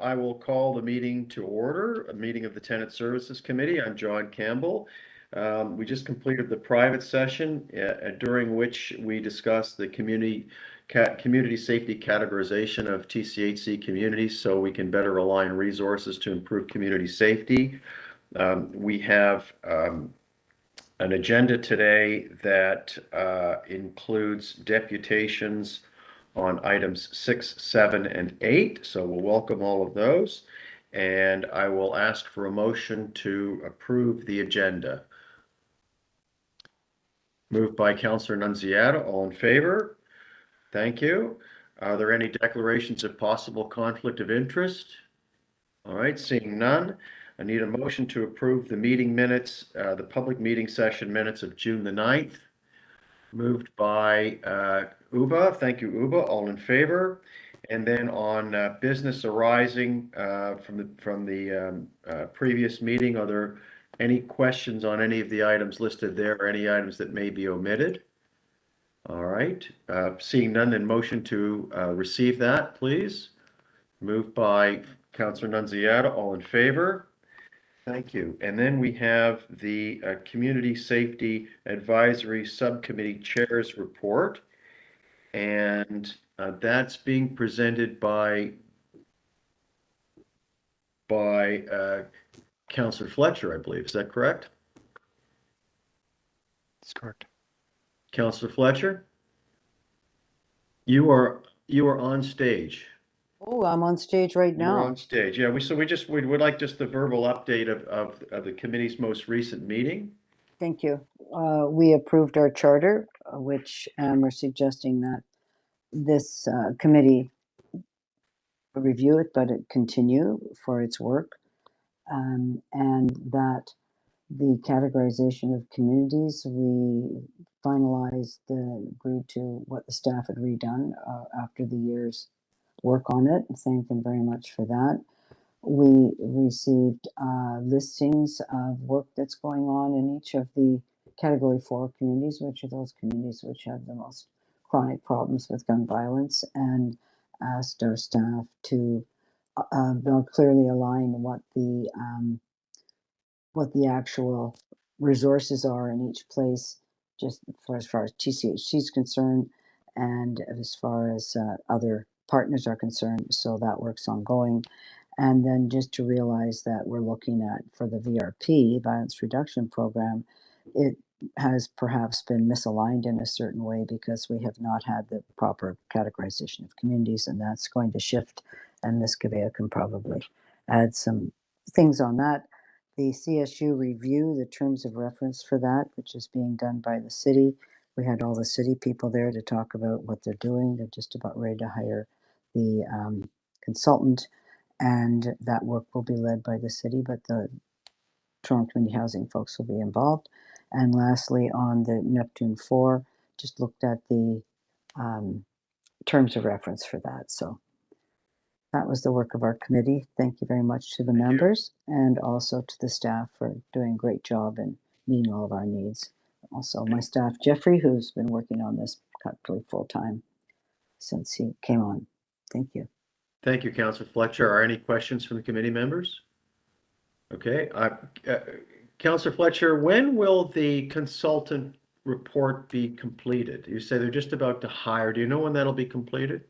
I will call the meeting to order, a meeting of the Tenant Services Committee. I'm John Campbell. We just completed the private session during which we discussed the community safety categorization of TCHC communities so we can better align resources to improve community safety. We have an agenda today that includes deputations on items 6, 7, and 8. So we'll welcome all of those. And I will ask for a motion to approve the agenda. Moved by Councillor Nunziata. All in favor? Thank you. Are there any declarations of possible conflict of interest? All right, seeing none. I need a motion to approve the meeting minutes, the public meeting session minutes of June the 9th. Moved by Uba. Thank you, Uba. All in favor? And then on business arising from the previous meeting, are there any questions on any of the items listed there or any items that may be omitted? All right. Seeing none, then motion to receive that, please. Moved by Councillor Nunziata. All in favor? Thank you. And then we have the Community Safety Advisory Subcommittee Chair's Report. And that's being presented by Councillor Fletcher, I believe. Is that correct? That's correct. Councillor Fletcher? You are on stage. Oh, I'm on stage right You're now. on stage. Yeah, we would like just the verbal update of the committee's most recent meeting. Thank you. We approved our charter, which we're suggesting that this committee review it, but it continue for its work, and that the categorization of communities, we finalized agreed to what the staff had redone after the year's work on it. Thank them very much for that. We received listings of work that's going on in each of the Category 4 communities, which are those communities which have the most chronic problems with gun violence, and asked our staff to more clearly align what the actual resources are in each place, just as far as TCHC is concerned, and as far as other partners are concerned. So that work's ongoing. And then just to realize that we're looking at, for the VRP, Violence Reduction Program, it has perhaps been misaligned in a certain way because we have not had the proper categorization of communities, and that's going to shift. And Ms. Gavea can probably add some things on that. The CSU review, the terms of reference for that, which is being done by the city. We had all the city people there to talk about what they're doing. They're just about ready to hire the consultant, and that work will be led by the city, but the Toronto Community Housing folks will be involved. And lastly, on the Neptune 4, just looked at the terms of reference for that. So that was the work of our committee. Thank you very much to the members and also to the staff for doing a great job in meeting all of our needs. Also, my staff, Jeffrey, who's been working on this practically full time since he came on. Thank you. Thank you, Councillor Fletcher. Are any questions from the committee members? Okay. Councillor Fletcher, when will the consultant report be completed? You say they're just about to hire. Do you know when that'll be completed?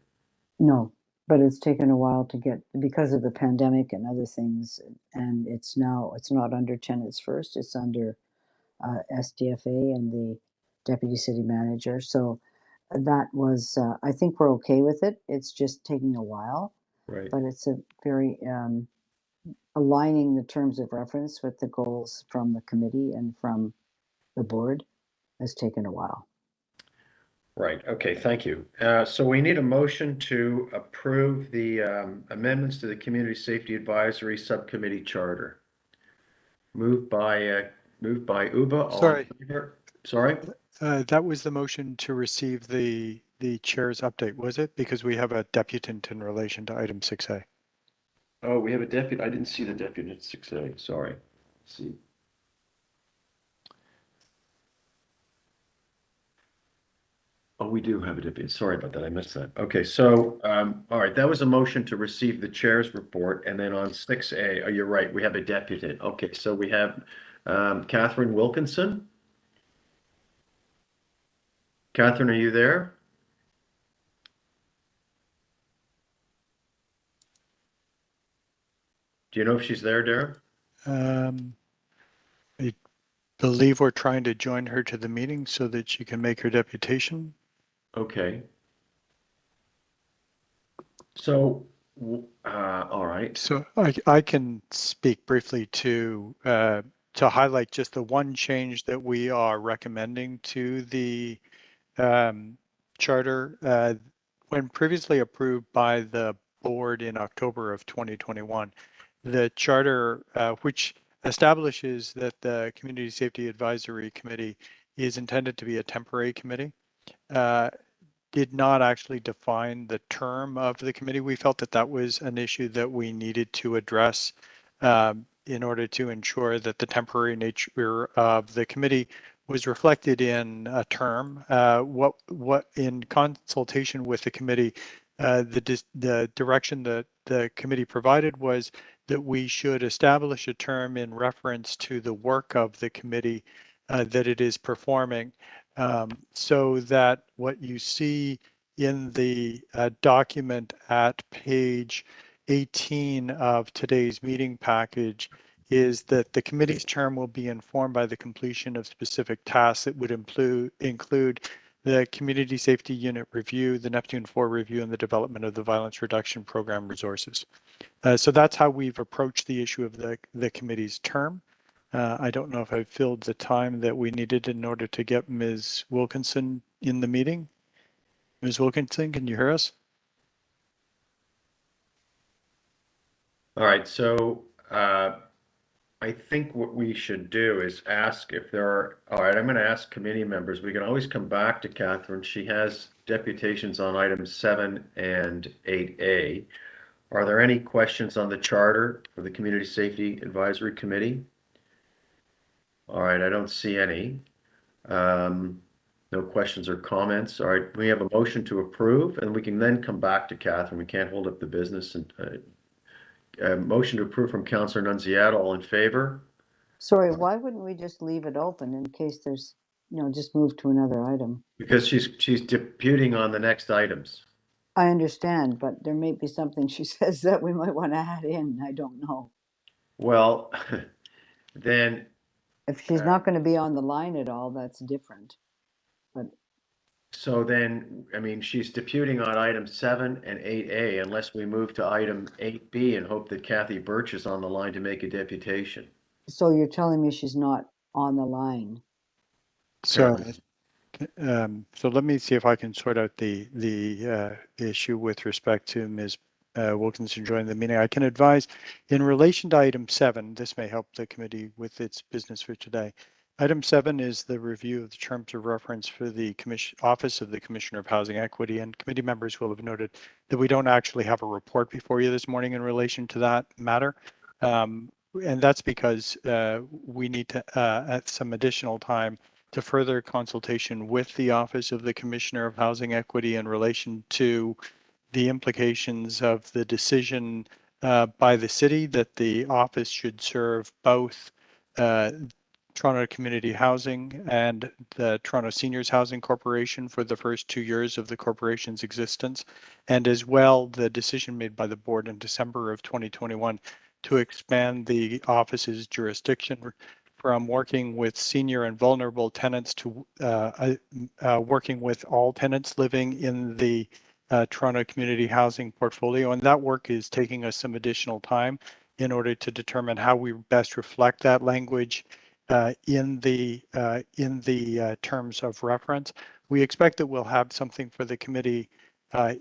No, but it's taken a while to get, because of the pandemic and other things, and it's not under Tenants First, it's under SDFA and the deputy city manager. So that was, I think we're okay with it. It's just taking a while. Right. But it's a very aligning the terms of reference with the goals from the committee and from the board has taken a while. Right. Okay. Thank you. So we need a motion to approve the amendments to the Community Safety Advisory Subcommittee Charter. Moved by Uba. Sorry. Sorry. That was the motion to receive the chair's update, was it? Because we have a deputant in relation to item 6A. Oh, we have a deputy. I didn't see the deputy at 6A. Sorry. Let's see. Oh, we do have a deputy. Sorry about that. I missed that. Okay, so, all right, that was a motion to receive the chair's report. And then on 6A, oh, you're right, we have a deputy. Okay, so we have Catherine Wilkinson. Catherine, are you there? Do you know if she's there, Darren? I believe we're trying to join her to the meeting so that she can make her deputation. Okay. So, all right. So I can speak briefly to highlight just the one change that we are recommending to the charter. When previously approved by the board in October of 2021, the charter, which establishes that the Community Safety Advisory Committee is intended to be a temporary committee, uh, did not actually define the term of the committee. We felt that that was an issue that we needed to address in order to ensure that the temporary nature of the committee was reflected in a term. What in consultation with the committee, the direction that the committee provided was that we should establish a term in reference to the work of the committee that it is performing, so that what you see in the document at page 18 of today's meeting package is that the committee's term will be informed by the completion of specific tasks that would include the Community Safety Unit review, the Neptune 4 review, and the development of the Violence Reduction Program resources. So that's how we've approached the issue of the committee's term. I don't know if I filled the time that we needed in order to get Ms. Wilkinson in the meeting. Ms. Wilkinson, can you hear us? All right, so I think what we should do is ask if there are, all right, I'm going to ask committee members. We can always come back to Catherine. She has deputations on items 7 and 8A. Are there any questions on the charter for the Community Safety Advisory Committee? All right, I don't see any. No questions or comments. All right, we have a motion to approve, and we can then come back to Catherine. We can't hold up the business. And motion to approve from Councillor Nunziata. All in favor? Sorry, why wouldn't we just leave it open in case there's, just move to another item? Because she's deputing on the next items. I understand, but there may be something she says that we might want to add in. I don't know. Well, then, If she's not going to be on the line at all, that's different. But so then, I mean, she's deputing on item 7 and 8A unless we move to item 8B and hope that Kathy Birch is on the line to make a deputation. so you're telling me she's not on the line? So, so let me see if I can sort out the issue with respect to Ms. Wilkinson joining the meeting. I can advise in relation to item 7, this may help the committee with its business for today. Item 7 is the review of the terms of reference for the Office of the Commissioner of Housing Equity, and committee members will have noted that we don't actually have a report before you this morning in relation to that matter. And that's because we need to add some additional time to further consultation with the Office of the Commissioner of Housing Equity in relation to the implications of the decision by the city that the office should serve both Toronto Community Housing and the Toronto Seniors Housing Corporation for the first 2 years of the corporation's existence, and as well the decision made by the board in December of 2021 to expand the office's jurisdiction from working with senior and vulnerable tenants to working with all tenants living in the Toronto Community Housing portfolio. And that work is taking us some additional time in order to determine how we best reflect that language in the terms of reference. We expect that we'll have something for the committee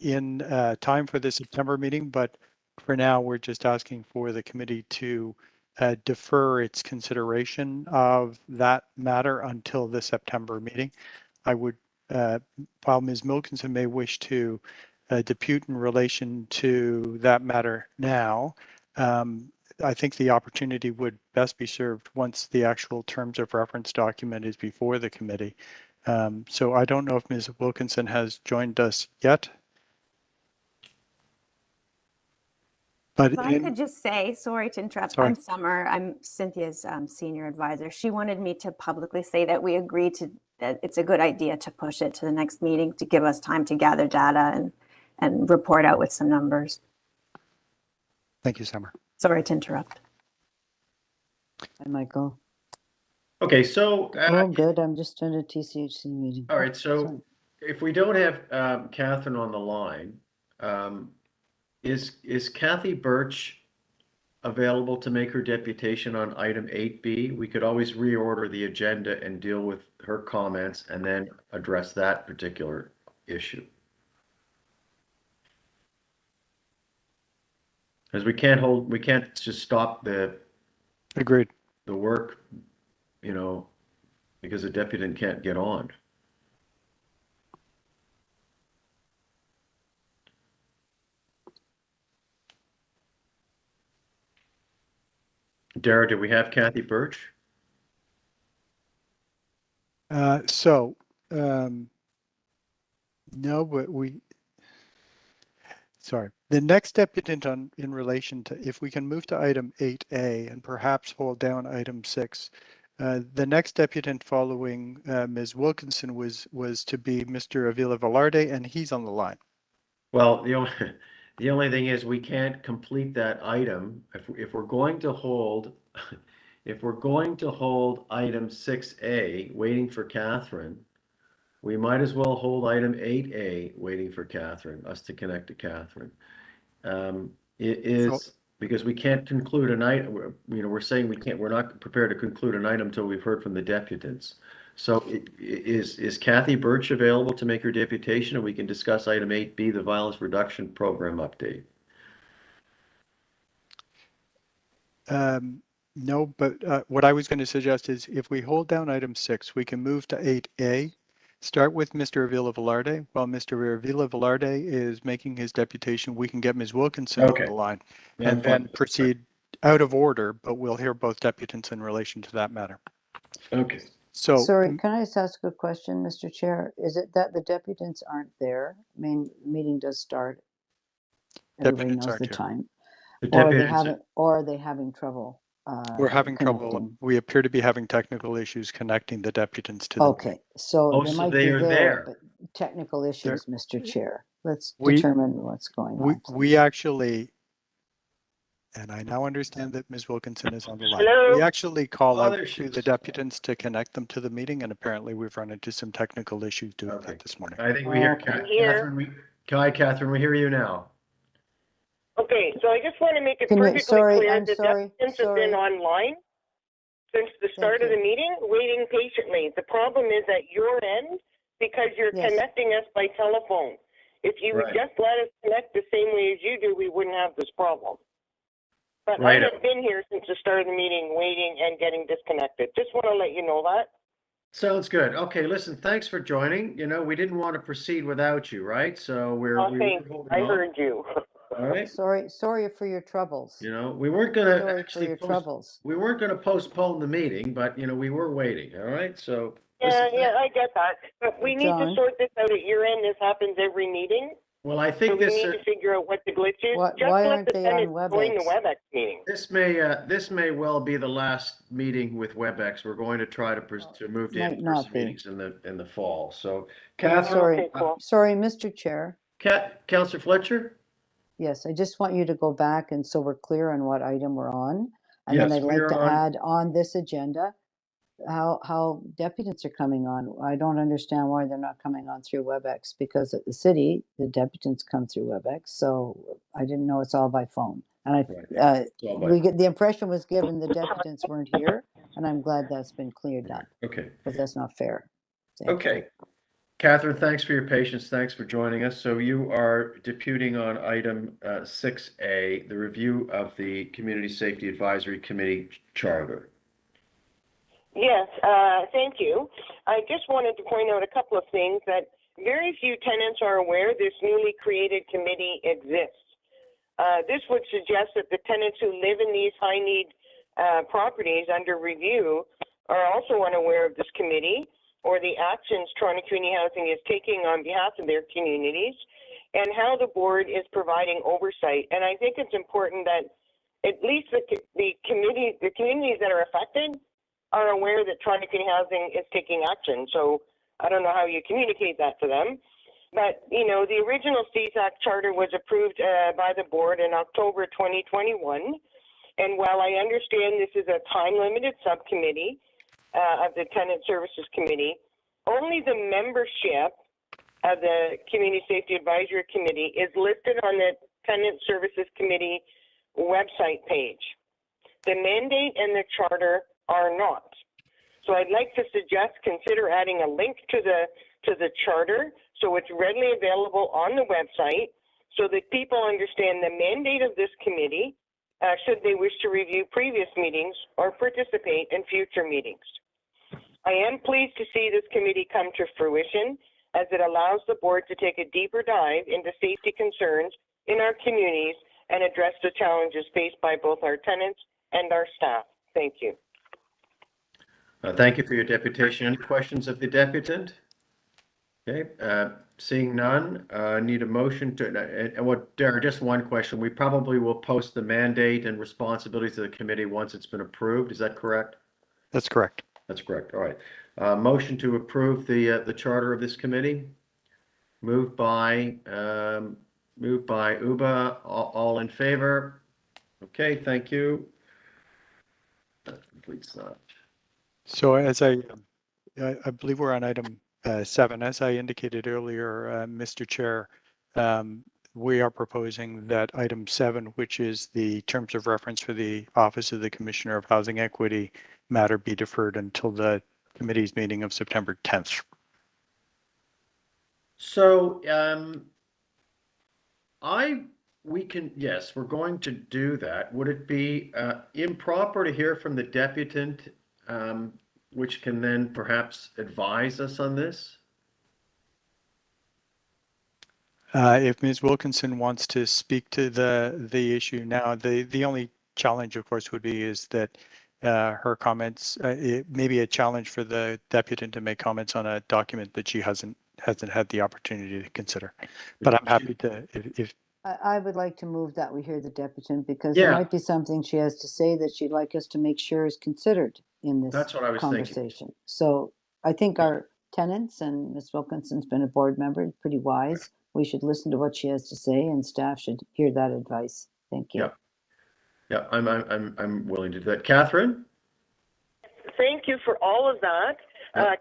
in time for the September meeting, but for now, we're just asking for the committee to defer its consideration of that matter until the September meeting. I would, while Ms. Wilkinson may wish to depute in relation to that matter now, I think the opportunity would best be served once the actual terms of reference document is before the committee. So I don't know if Ms. Wilkinson has joined us yet. But If I could just say, sorry to interrupt, Sorry. I'm Summer, I'm Cynthia's senior advisor. She wanted me to publicly say that we agree that it's a good idea to push it to the next meeting to give us time to gather data and report out with some numbers. Thank you, Summer. Sorry to interrupt. Hi, Michael. Okay, so, Oh, good. I'm just in a TCHC meeting. all right, so Sorry. if we don't have Catherine on the line, is Kathy Birch available to make her deputation on item 8B? We could always reorder the agenda and deal with her comments and then address that particular issue. Because we can't just stop Agreed. the work, you know, because the deputant can't get on. Dara, do we have Kathy Birch? No, but sorry. The next deputant in relation to, if we can move to item 8A and perhaps hold down item 6, the next deputant following Ms. Wilkinson was to be Mr. Avila Velarde, and he's on the line. Well, the only thing is we can't complete that item if we're going to hold if we're going to hold item 6A waiting for Catherine, we might as well hold item 8A waiting for Catherine, us to connect to Catherine. It is because we can't conclude an item, we're saying we're not prepared to conclude an item until we've heard from the deputants. So is Kathy Birch available to make her deputation, and we can discuss item 8B, the violence reduction program update? No, but what I was going to suggest is if we hold down item 6, we can move to 8A, start with Mr. Avila Velarde. While Mr. Avila Velarde is making his deputation, we can get Ms. Wilkinson on the line and then proceed out of order, but we'll hear both deputants in relation to that matter. Okay. So, Sorry, can I just ask a question, Mr. Chair? Is it that the deputants aren't there? I mean, meeting does start. Everybody deputants knows aren't the here. time. The Or deputants, are they having trouble? We're having trouble. Connecting? We appear to be having technical issues connecting the deputants to the meeting. Okay, so Oh, they so might they be are there, there. but technical issues, Mr. Chair. Let's We- determine what's going on. We actually, and I now understand that Ms. Wilkinson is on the line. Hello? We actually call Oh, out there she to the is. deputants to connect them to the meeting, and apparently we've run into some technical issues doing Okay. that this morning. I think we hear Okay. Catherine. Catherine, we hear you now. Okay, so I just want to make it Can you- perfectly sorry, clear I'm that sorry, applicants have been sorry. online since the start of you. the meeting, waiting patiently. The problem is at your end because you're Yes. connecting us by telephone. If you would Right. just let us connect the same way as you do, we wouldn't have this problem. But Right. I have been here since the start of the meeting, waiting and getting disconnected. Just want to let you know that. Sounds good. Okay, listen, thanks for joining. We didn't want to proceed without you, right? So we were Thanks. holding I on. heard you. All right. Sorry for your troubles. We weren't gonna Sorry for actually your troubles. we weren't gonna postpone the meeting, but we were waiting. All right. So Yeah, listen, I get that. But we need to John? sort this out at your end. This happens every meeting. well, I So think we need to figure out what the glitch is. Why- Just why let aren't the they on Senate join the WebEx? WebEx meeting. this may well be the last meeting with WebEx. We're going to try to move to Might not in-person be. meetings in the fall. So, Catherine, Sorry, Okay, cool. sorry, Mr. Chair. Councillor Fletcher. Yes, I just want you to go back and so we're clear on what item we're on. And then Yes, I'd we like are to on- add on this agenda, how deputants are coming on. I don't understand why they're not coming on through WebEx, because at the city, the deputants come through WebEx, so I didn't know it's all by phone. And Right. It's all by- the impression was given the deputants weren't here, and I'm glad that's been cleared up, Okay. because that's not fair. Thank you. Okay. Catherine, thanks for your patience. Thanks for joining us. So you are deputing on item 6A, the review of the Community Safety Advisory Committee charter. Yes, thank you. I just wanted to point out a couple of things that very few tenants are aware this newly created committee exists. This would suggest that the tenants who live in these high-need properties under review are also unaware of this committee, or the actions Toronto Community Housing is taking on behalf of their communities, and how the board is providing oversight. And I think it's important that at least the communities that are affected are aware that Toronto Community Housing is taking action. So I don't know how you communicate that to them. But, you know, the original CSAC charter was approved by the board in October 2021. And while I understand this is a time-limited subcommittee of the Tenant Services Committee, only the membership of the Community Safety Advisory Committee is listed on the Tenant Services Committee website page. The mandate and the charter are not. So I'd like to suggest consider adding a link to the charter so it's readily available on the website so that people understand the mandate of this committee should they wish to review previous meetings or participate in future meetings. I am pleased to see this committee come to fruition as it allows the board to take a deeper dive into safety concerns in our communities and address the challenges faced by both our tenants and our staff. Thank you. Thank you for your deputation. Any questions of the deputant? Okay, seeing none, need a motion to, and what, Darren, just one question. We probably will post the mandate and responsibilities of the committee once it's been approved. Is that correct? That's correct. That's correct. All right. Motion to approve the charter of this committee. Moved by Uba. All in favor? Okay, thank you. That completes that. So as I believe we're on item 7. As I indicated earlier, Mr. Chair, we are proposing that item 7, which is the terms of reference for the Office of the Commissioner of Housing Equity matter, be deferred until the committee's meeting of September 10th. So, yes, we're going to do that. Would it be improper to hear from the deputant, which can then perhaps advise us on this? If Ms. Wilkinson wants to speak to the issue now, the only challenge, of course, would be is that her comments, it may be a challenge for the deputant to make comments on a document that she hasn't had the opportunity to consider. But I'm happy to, if I would like to move that we hear the deputant because Yeah. there might be something she has to say that she'd like us to make sure is considered in this That's what I was thinking. conversation. So I think our tenants, and Ms. Wilkinson's been a board member, pretty wise. We should listen to what she has to say, and staff should hear that advice. Thank you. Yeah. Yeah, I'm willing to do that. Catherine? Thank you for all of that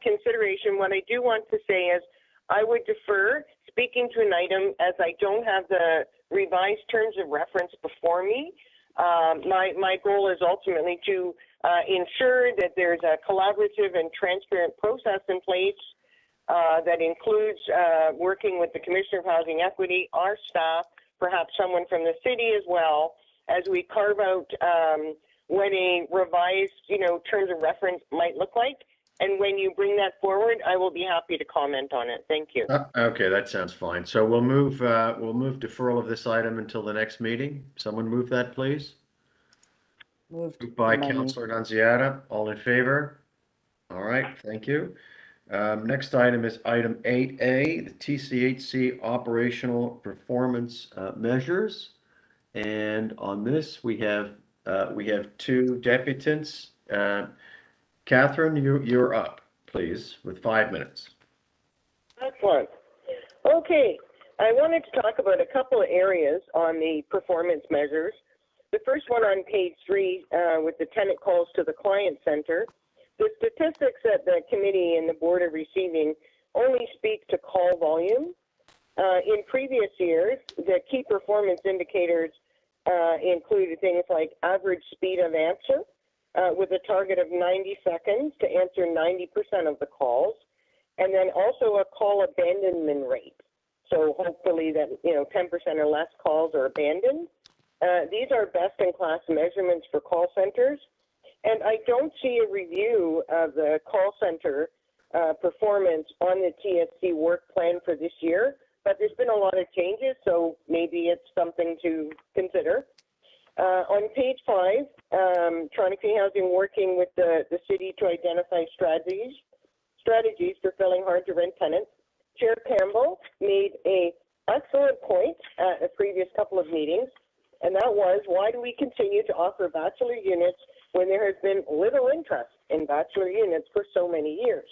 consideration. What I do want to say is I would defer speaking to an item as I don't have the revised terms of reference before me. My goal is ultimately to ensure that there's a collaborative and transparent process in place that includes working with the Commissioner of Housing Equity, our staff, perhaps someone from the city as well, as we carve out what a revised, terms of reference might look like. And when you bring that forward, I will be happy to comment on it. Thank you. Okay, that sounds fine. So we'll move deferral of this item until the next meeting. Someone move that, please. Moved By me. Councillor Nunziata. All in favor? All right, thank you. Next item is item 8A, the TCHC operational performance measures. And on this, we have 2 deputants. Catherine, you're up, please, with 5 minutes. Excellent. Okay, I wanted to talk about a couple of areas on the performance measures. The first one on page 3 with the tenant calls to the client center. The statistics that the committee and the board are receiving only speak to call volume. In previous years, the key performance indicators included things like average speed of answer with a target of 90 seconds to answer 90% of the calls, and then also a call abandonment rate. So hopefully that 10% or less calls are abandoned. These are best-in-class measurements for call centers, and I don't see a review of the call center performance on the TSC work plan for this year, but there's been a lot of changes, so maybe it's something to consider. On page 5, Toronto Community Housing working with the city to identify strategies strategies for filling hard-to-rent tenants. Chair Campbell made an excellent point at a previous couple of meetings, and that was, why do we continue to offer bachelor units when there has been little interest in bachelor units for so many years?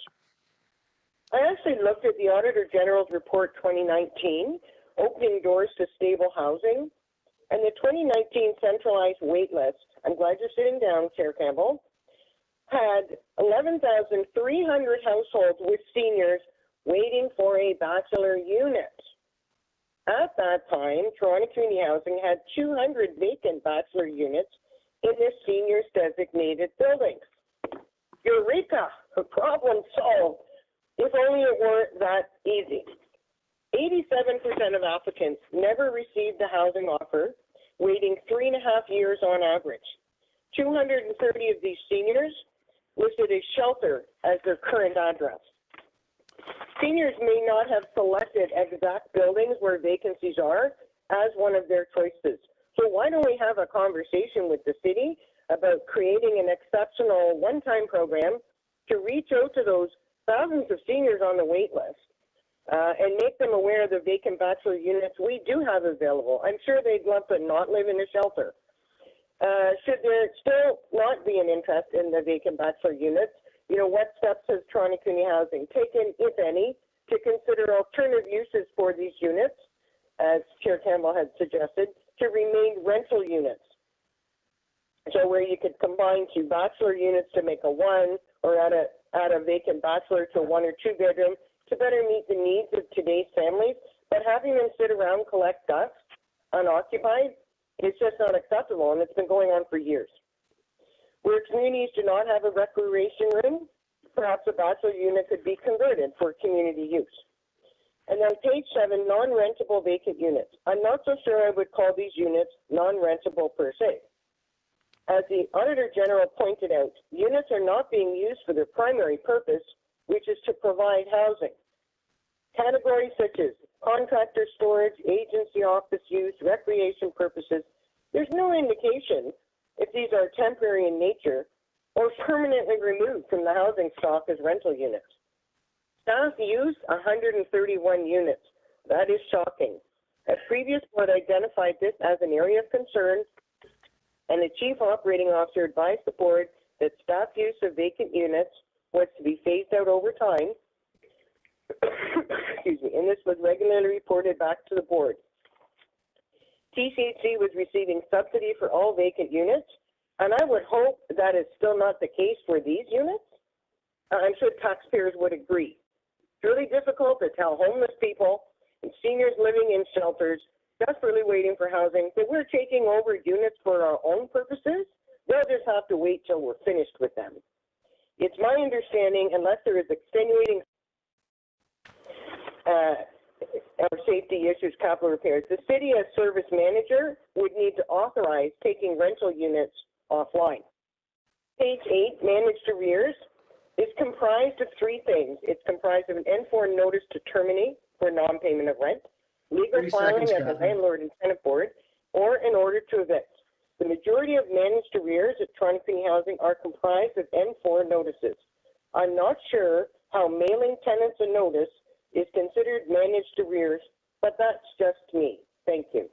I actually looked at the Auditor General's Report 2019, Opening Doors to Stable Housing, and the 2019 centralized wait list, I'm glad you're sitting down, Chair Campbell, had 11,300 households with seniors waiting for a bachelor unit. At that time, Toronto Community Housing had 200 vacant bachelor units in the seniors designated buildings. Eureka! Problem solved. If only it weren't that easy. 87% of applicants never received a housing offer, waiting 3.5 years on average. 230 of these seniors listed a shelter as their current address. Seniors may not have selected exact buildings where vacancies are as one of their choices. So why don't we have a conversation with the city about creating an exceptional one-time program to reach out to those thousands of seniors on the wait list and make them aware of the vacant bachelor units we do have available. I'm sure they'd love to not live in a shelter. Should there still not be an interest in the vacant bachelor units, what steps has Toronto Community Housing taken, if any, to consider alternative uses for these units, as Chair Campbell had suggested, to remain rental units? So where you could combine 2 bachelor units to make a 1, or add a vacant bachelor to a 1 or 2 bedroom to better meet the needs of today's families, but having them sit around, collect dust, unoccupied, is just not acceptable, and it's been going on for years. Where communities do not have a recreation room, perhaps a bachelor unit could be converted for community use. And on page 7, non-rentable vacant units. I'm not so sure I would call these units non-rentable per se. As the Auditor General pointed out, units are not being used for their primary purpose, which is to provide housing. Categories such as contractor storage, agency office use, recreation purposes, there's no indication if these are temporary in nature or permanently removed from the housing stock as rental units. Staff used 131 units. That is shocking. A previous board identified this as an area of concern, and the Chief Operating Officer advised the board that staff use of vacant units was to be phased out over time. Excuse me, and this was regularly reported back to the board. TCHC was receiving subsidy for all vacant units, and I would hope that is still not the case for these units. I'm sure taxpayers would agree. It's really difficult to tell homeless people and seniors living in shelters desperately waiting for housing that we're taking over units for our own purposes. They'll just have to wait till we're finished with them. It's my understanding, unless there is extenuating or safety issues, capital repairs, the city as service manager would need to authorize taking rental units offline. Page 8, managed arrears, is comprised of 3 things. It's comprised of an N4 notice to terminate for non-payment of rent, legal filing at the landlord and tenant board, or an order to evict. The majority of managed arrears at Toronto Community Housing are comprised of N4 notices. I'm not sure how mailing tenants a notice is considered managed arrears, but that's just me. Thank you.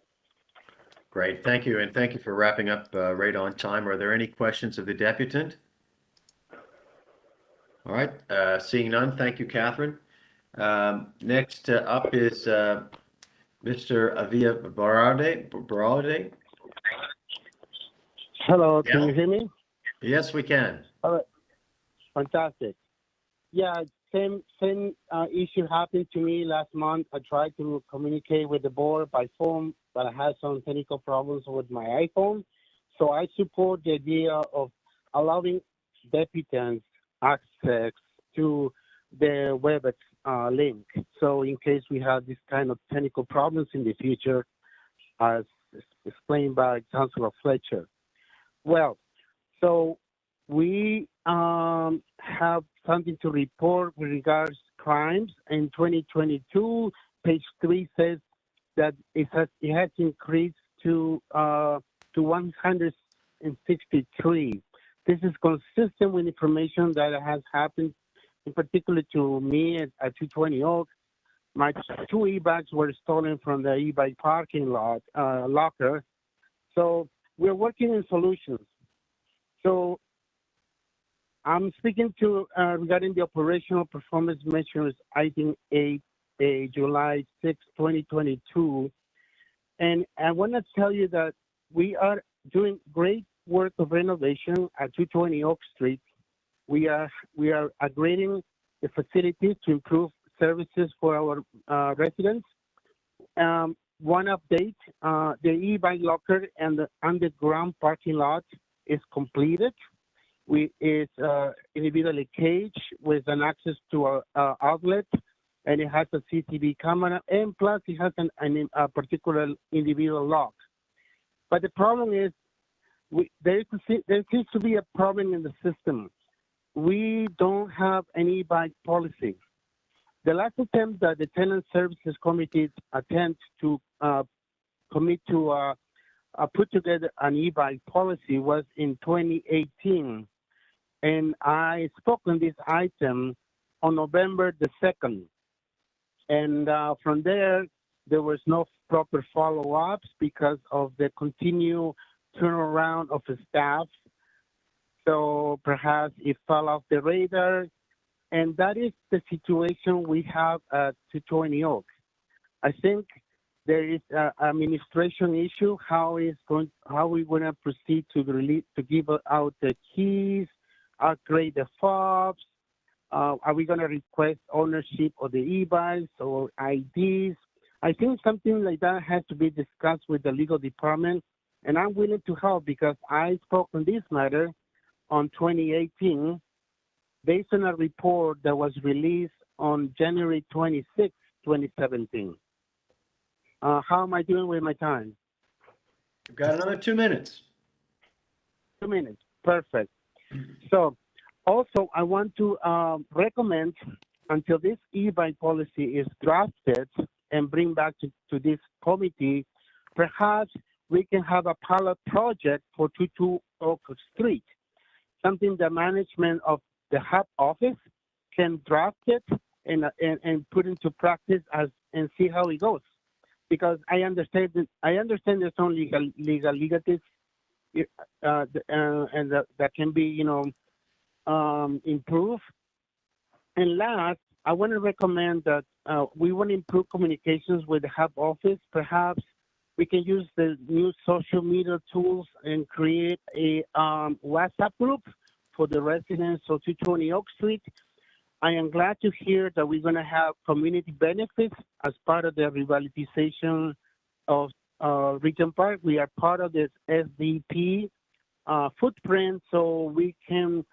Great, thank you, and thank you for wrapping up right on time. Are there any questions of the deputant? All right, seeing none, thank you, Catherine. Next up is Mr. Avia Barade. Hello, Yeah. can you hear me? Yes, we can. All right, fantastic. Yeah, same issue happened to me last month. I tried to communicate with the board by phone, but I had some technical problems with my iPhone. So I support the idea of allowing deputants access to the WebEx link. So in case we have this kind of technical problems in the future, as explained by Councilor Fletcher. Well, so we have something to report with regards to crimes. In 2022, page 3 says that it has increased to 163. This is consistent with information that has happened in particular to me at 220 Oak. My two e-bikes were stolen from the e-bike parking lot locker. So we're working in solutions. So I'm speaking to regarding the operational performance measures, item 8, July 6, 2022. And I want to tell you that we are doing great work of renovation at 220 Oak Street. We are upgrading the facilities to improve services for our residents. One update, the e-bike locker and the underground parking lot is completed. It's individually caged with an access to a outlet, and it has a CCTV camera, and plus it has a particular individual lock. But the problem is, there seems to be a problem in the system. We don't have any e-bike policy. The last attempt that the Tenant Services Committee attempt to commit to put together an e-bike policy was in 2018. And I spoke on this item on November the 2nd. And from there was no proper follow-ups because of the continued turnaround of the staff. So perhaps it fell off the radar. And that is the situation we have at 220 Oak. I think there is an administration issue. How we're going to proceed to give out the keys, upgrade the fobs? Are we going to request ownership of the e-bikes or IDs? I think something like that has to be discussed with the legal department, and I'm willing to help because I spoke on this matter on 2018 based on a report that was released on January 26, 2017. How am I doing with my time? You've got another 2 minutes. 2 minutes, perfect. So also I want to recommend until this e-bike policy is drafted and bring back to this committee, perhaps we can have a pilot project for 22 Oak Street, something the management of the hub office can draft it and put into practice and see how it goes. Because I understand there's some legalities and that can be improved. And last, I want to recommend that we want to improve communications with the hub office. Perhaps we can use the new social media tools and create a WhatsApp group for the residents of 220 Oak Street. I am glad to hear that we're going to have community benefits as part of the revitalization of Region Park. We are part of this SDP footprint, so we can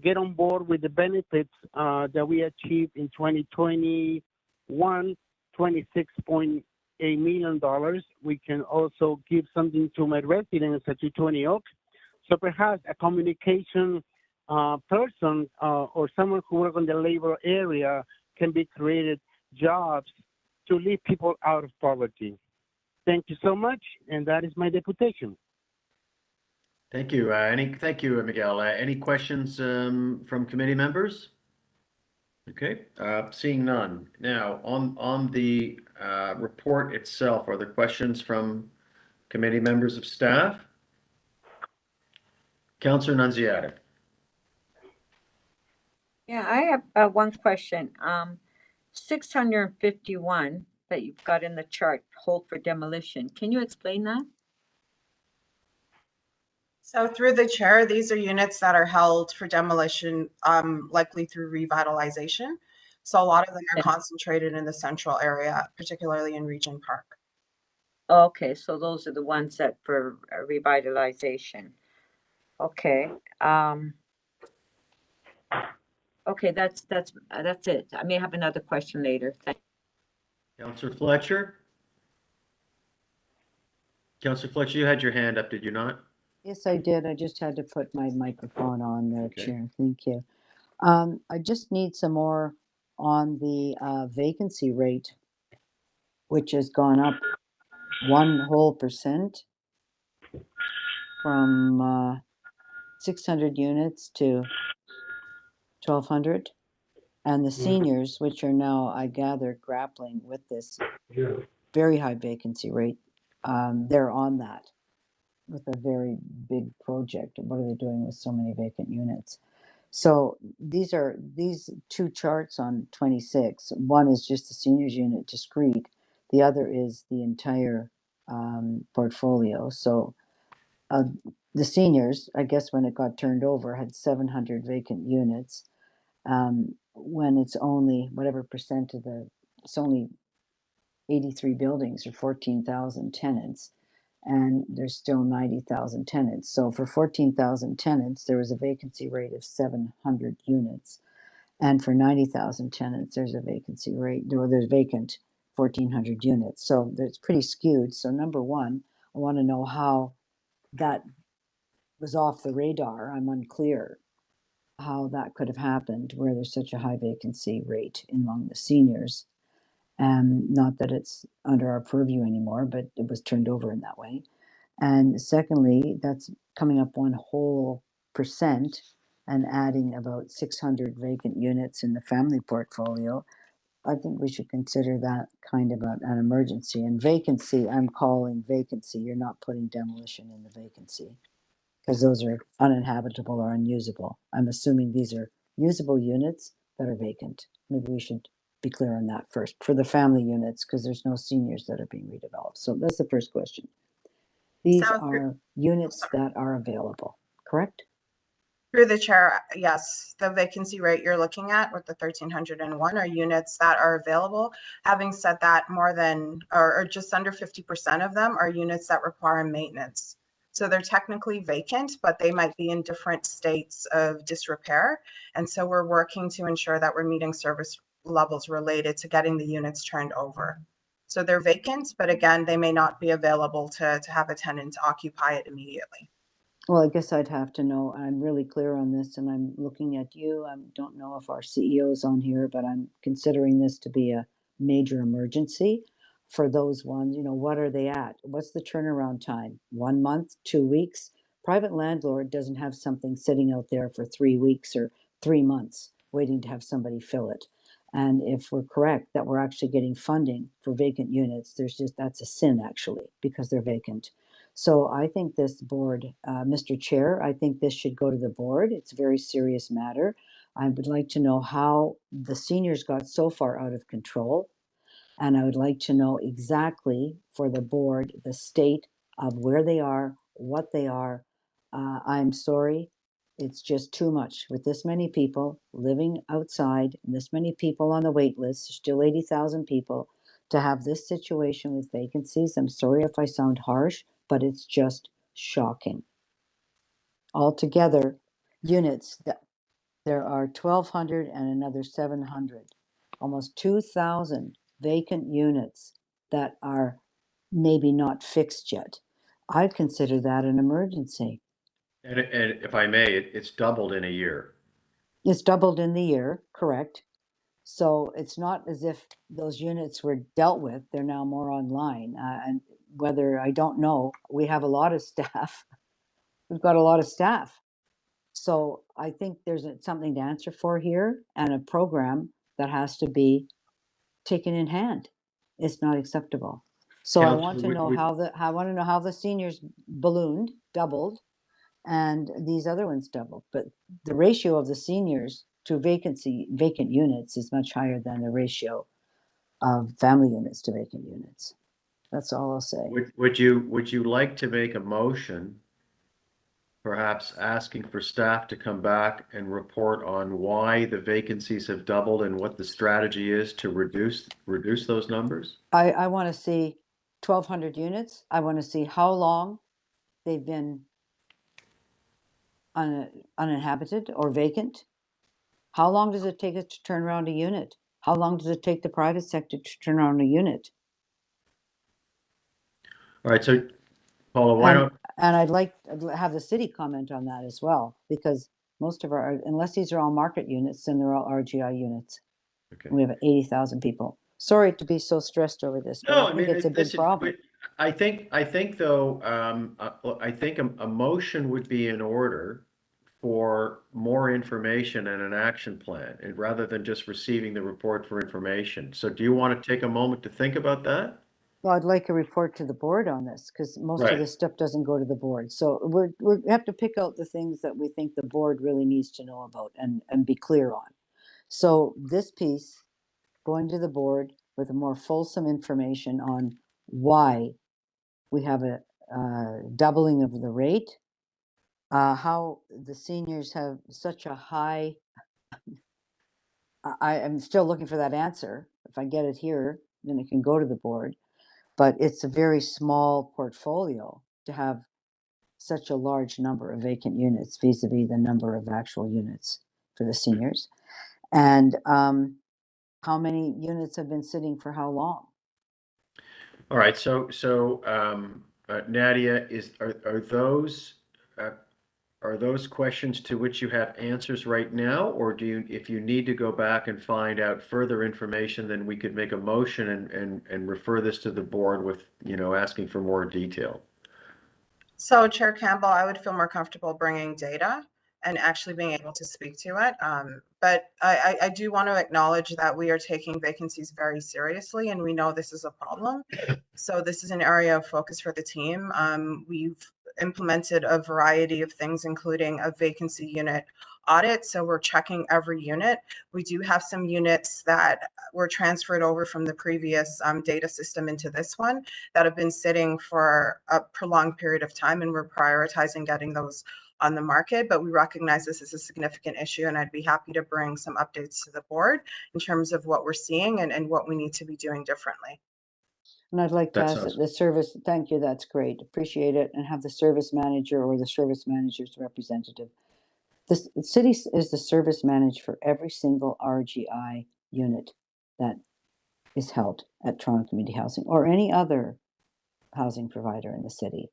get on board with the benefits that we achieved in 2021, $26.8 million. We can also give something to my residents at 220 Oak. So perhaps a communication person or someone who works in the labor area can be created jobs to leave people out of poverty. Thank you so much, and that is my deputation. Thank you. Thank you, Miguel. Any questions from committee members? Okay, seeing none. Now, on the report itself, are there questions from committee members of staff? Councillor Nunziata. Yeah, I have one question. 651 that you've got in the chart, hold for demolition. Can you explain that? So through the chair, these are units that are held for demolition, likely through revitalization. So a lot of them are concentrated in the central area, particularly in Region Park. Okay, so those are the ones that for revitalization. Okay. Okay, that's it. I may have another question later. Councillor Fletcher? Councillor Fletcher, you had your hand up, did you not? Yes, I did. I just had to put my microphone on there, Okay. Chair. Thank you. I just need some more on the vacancy rate, which has gone up 1% from 600 units to 1,200. And the seniors, which are now, I gather, grappling with this very high vacancy rate, they're on that with a very big project. What are they doing with so many vacant units? So these two charts on 26. One is just the seniors unit discrete. The other is the entire portfolio. So the seniors, I guess when it got turned over, had 700 vacant units. When it's only whatever percent of it's only 83 buildings or 14,000 tenants, and there's still 90,000 tenants. So for 14,000 tenants, there was a vacancy rate of 700 units. And for 90,000 tenants, there's a vacancy rate, there's vacant 1,400 units. So it's pretty skewed. So number one, I want to know how that was off the radar. I'm unclear how that could have happened where there's such a high vacancy rate among the seniors. And not that it's under our purview anymore, but it was turned over in that way. And secondly, that's coming up one whole percent and adding about 600 vacant units in the family portfolio. I think we should consider that kind of an emergency. And vacancy, I'm calling vacancy. You're not putting demolition in the vacancy because those are uninhabitable or unusable. I'm assuming these are usable units that are vacant. Maybe we should be clear on that first for the family units because there's no seniors that are being redeveloped. So that's the first question. These So are units that are available, correct? through the chair, yes, the vacancy rate you're looking at with the 1,301 are units that are available. Having said that, more than or just under 50% of them are units that require maintenance. So they're technically vacant, but they might be in different states of disrepair. And so we're working to ensure that we're meeting service levels related to getting the units turned over. So they're vacant, but again, they may not be available to have a tenant occupy it immediately. Well, I guess I'd have to know. I'm really clear on this and I'm looking at you. I don't know if our CEO is on here, but I'm considering this to be a major emergency for those ones. You know, what are they at? What's the turnaround time? 1 month, 2 weeks? Private landlord doesn't have something sitting out there for 3 weeks or 3 months waiting to have somebody fill it. And if we're correct that we're actually getting funding for vacant units, that's a sin actually because they're vacant. So I think this board, Mr. Chair, I think this should go to the board. It's a very serious matter. I would like to know how the seniors got so far out of control. And I would like to know exactly for the board, the state of where they are, what they are. I'm sorry, it's just too much with this many people living outside and this many people on the wait list, still 80,000 people, to have this situation with vacancies. I'm sorry if I sound harsh, but it's just shocking. Altogether, units that there are 1,200 and another 700, almost 2,000 vacant units that are maybe not fixed yet. I'd consider that an emergency. And if I may, it's doubled in a year. It's doubled in the year, correct? So it's not as if those units were dealt with. They're now more online. And whether, I don't know, we have a lot of staff. We've got a lot of staff. So I think there's something to answer for here and a program that has to be taken in hand. It's not acceptable. So I want to Councillor, know I want to know how the seniors ballooned, doubled, and these other ones doubled. But the ratio of the seniors to vacant units is much higher than the ratio of family units to vacant units. That's all I'll say. would you like to make a motion, perhaps asking for staff to come back and report on why the vacancies have doubled and what the strategy is to reduce those numbers? I want to see 1,200 units. I want to see how long they've been uninhabited or vacant. How long does it take us to turn around a unit? How long does it take the private sector to turn around a unit? All right, so Paula, why don't, And I'd like to have the city comment on that as well, because most of unless these are all market units, then they're all RGI units. okay. We have 80,000 people. Sorry to be so stressed over this, but No, I think it's a big listen, problem. I think though, I think a motion would be in order for more information and an action plan, and rather than just receiving the report for information. So do you want to take a moment to think about that? Well, I'd like a report to the board on this because most of Right. this stuff doesn't go to the board. So we have to pick out the things that we think the board really needs to know about and be clear on. So this piece going to the board with a more fulsome information on why we have a doubling of the rate, how the seniors have such a high. I am still looking for that answer. If I get it here, then it can go to the board. But it's a very small portfolio to have such a large number of vacant units vis-a-vis the number of actual units for the seniors. And how many units have been sitting for how long? All right, so Nadia, are those questions to which you have answers right now, or do you, if you need to go back and find out further information, then we could make a motion and refer this to the board with, asking for more detail? So Chair Campbell, I would feel more comfortable bringing data and actually being able to speak to it. But I do want to acknowledge that we are taking vacancies very seriously, and we know this is a problem. So this is an area of focus for the team. We've implemented a variety of things, including a vacancy unit audit. So we're checking every unit. We do have some units that were transferred over from the previous data system into this one that have been sitting for a prolonged period of time, and we're prioritizing getting those on the market. But we recognize this is a significant issue, and I'd be happy to bring some updates to the board in terms of what we're seeing and what we need to be doing differently. And I'd like to That ask sounds- the service, thank you, that's great, appreciate it, and have the service manager or the service manager's representative. The city is the service manager for every single RGI unit that is held at Toronto Community Housing or any other housing provider in the city.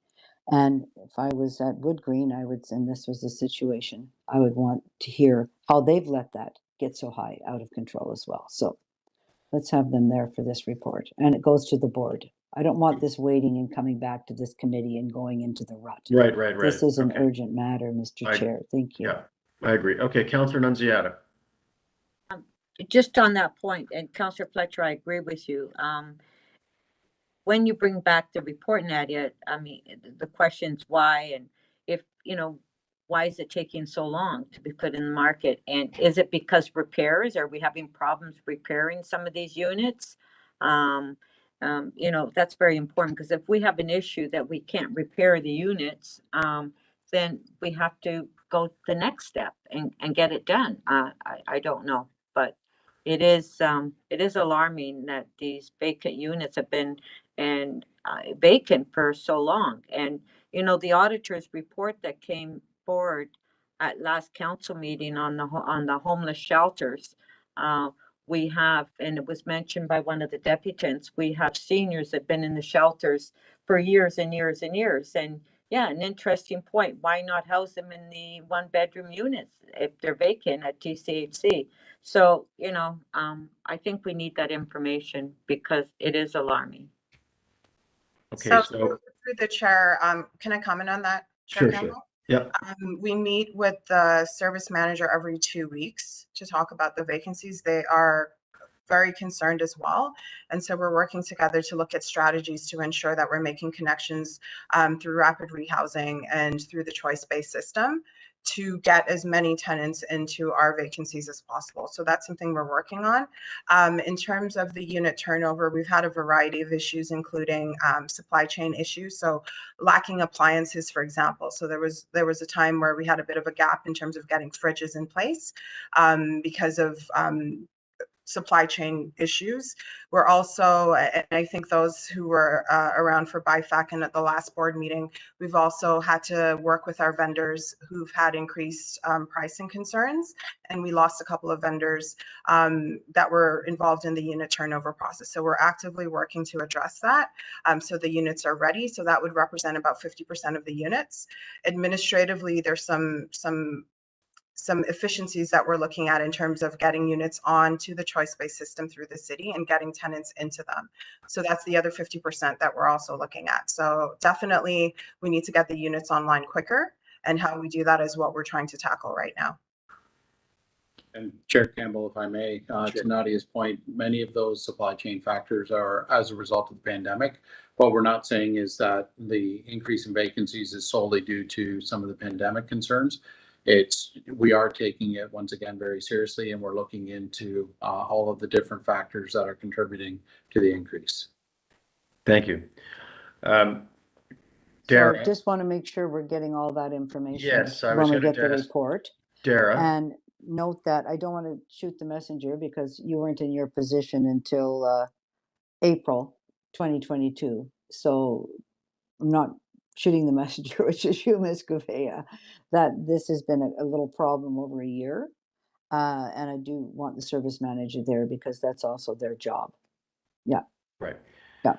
And if I was at Wood Green, and this was the situation, I would want to hear how they've let that get so high out of control as well. So let's have them there for this report, and it goes to the board. I don't want this waiting and coming back to this committee and going into the rut. Right. This is an Okay. urgent matter, Mr. Chair. Thank you. Yeah, I agree. Okay, Councillor Nunziata. Just on that point, and Councillor Fletcher, I agree with you. When you bring back the report, Nadia, I mean, the question's why, and if, why is it taking so long to be put in the market? And is it because repairs? Are we having problems repairing some of these units? That's very important, because if we have an issue that we can't repair the units, then we have to go the next step and get it done. I don't know, but it is alarming that these vacant units have been vacant for so long. And the auditor's report that came forward at last council meeting on the homeless shelters, we have, and it was mentioned by one of the deputants, we have seniors that have been in the shelters for years and years and years. And yeah, an interesting point. Why not house them in the 1-bedroom units if they're vacant at TCHC? So, I think we need that information because it is alarming. Okay, So so through the chair, can I comment on that, Chair Campbell? Yep. We meet with the service manager every 2 weeks to talk about the vacancies. They are very concerned as well. And so we're working together to look at strategies to ensure that we're making connections through rapid rehousing and through the choice-based system to get as many tenants into our vacancies as possible. So that's something we're working on. In terms of the unit turnover, we've had a variety of issues, including supply chain issues. So lacking appliances, for example. So there was a time where we had a bit of a gap in terms of getting fridges in place because of supply chain issues. We're also, and I think those who were around for BIFAC and at the last board meeting, we've also had to work with our vendors who've had increased pricing concerns, and we lost a couple of vendors that were involved in the unit turnover process. So we're actively working to address that so the units are ready. So that would represent about 50% of the units. Administratively, there's some efficiencies that we're looking at in terms of getting units onto the choice-based system through the city and getting tenants into them. So that's the other 50% that we're also looking at. So definitely we need to get the units online quicker. and how we do that is what we're trying to tackle right now. And Chair Campbell, if I may, to Nadia's point, many of those supply chain factors are as a result of the pandemic. What we're not saying is that the increase in vacancies is solely due to some of the pandemic concerns. We are taking it once again very seriously, and we're looking into all of the different factors that are contributing to the increase. Thank you. So Dara. just want to make sure we're getting all that information Yes, I was when we going get to the ask report. Dara. And note that I don't want to shoot the messenger because you weren't in your position until April 2022. So I'm not shooting the messenger, which is you, Ms. Gouveia, that this has been a little problem over a year. And I do want the service manager there because that's also their job. Yeah. Right. Yeah.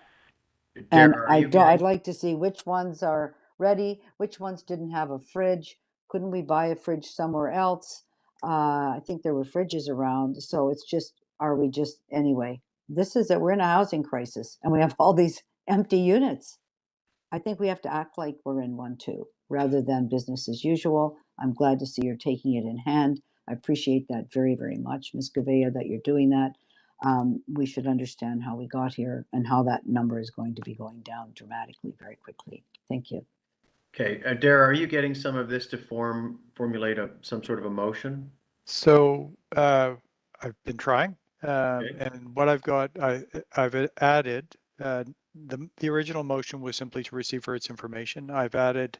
Dara, And are you I'd getting- like to see which ones are ready, which ones didn't have a fridge. Couldn't we buy a fridge somewhere else? I think there were fridges around. So it's just, are we just, anyway, this is that we're in a housing crisis and we have all these empty units. I think we have to act like we're in one too, rather than business as usual. I'm glad to see you're taking it in hand. I appreciate that very, very much, Ms. Gouveia, that you're doing that. We should understand how we got here and how that number is going to be going down dramatically very quickly. Thank you. Okay, Dara, are you getting some of this to formulate some sort of a motion? So I've been trying, Okay. and what I've got, I've added, the original motion was simply to receive for its information. I've added,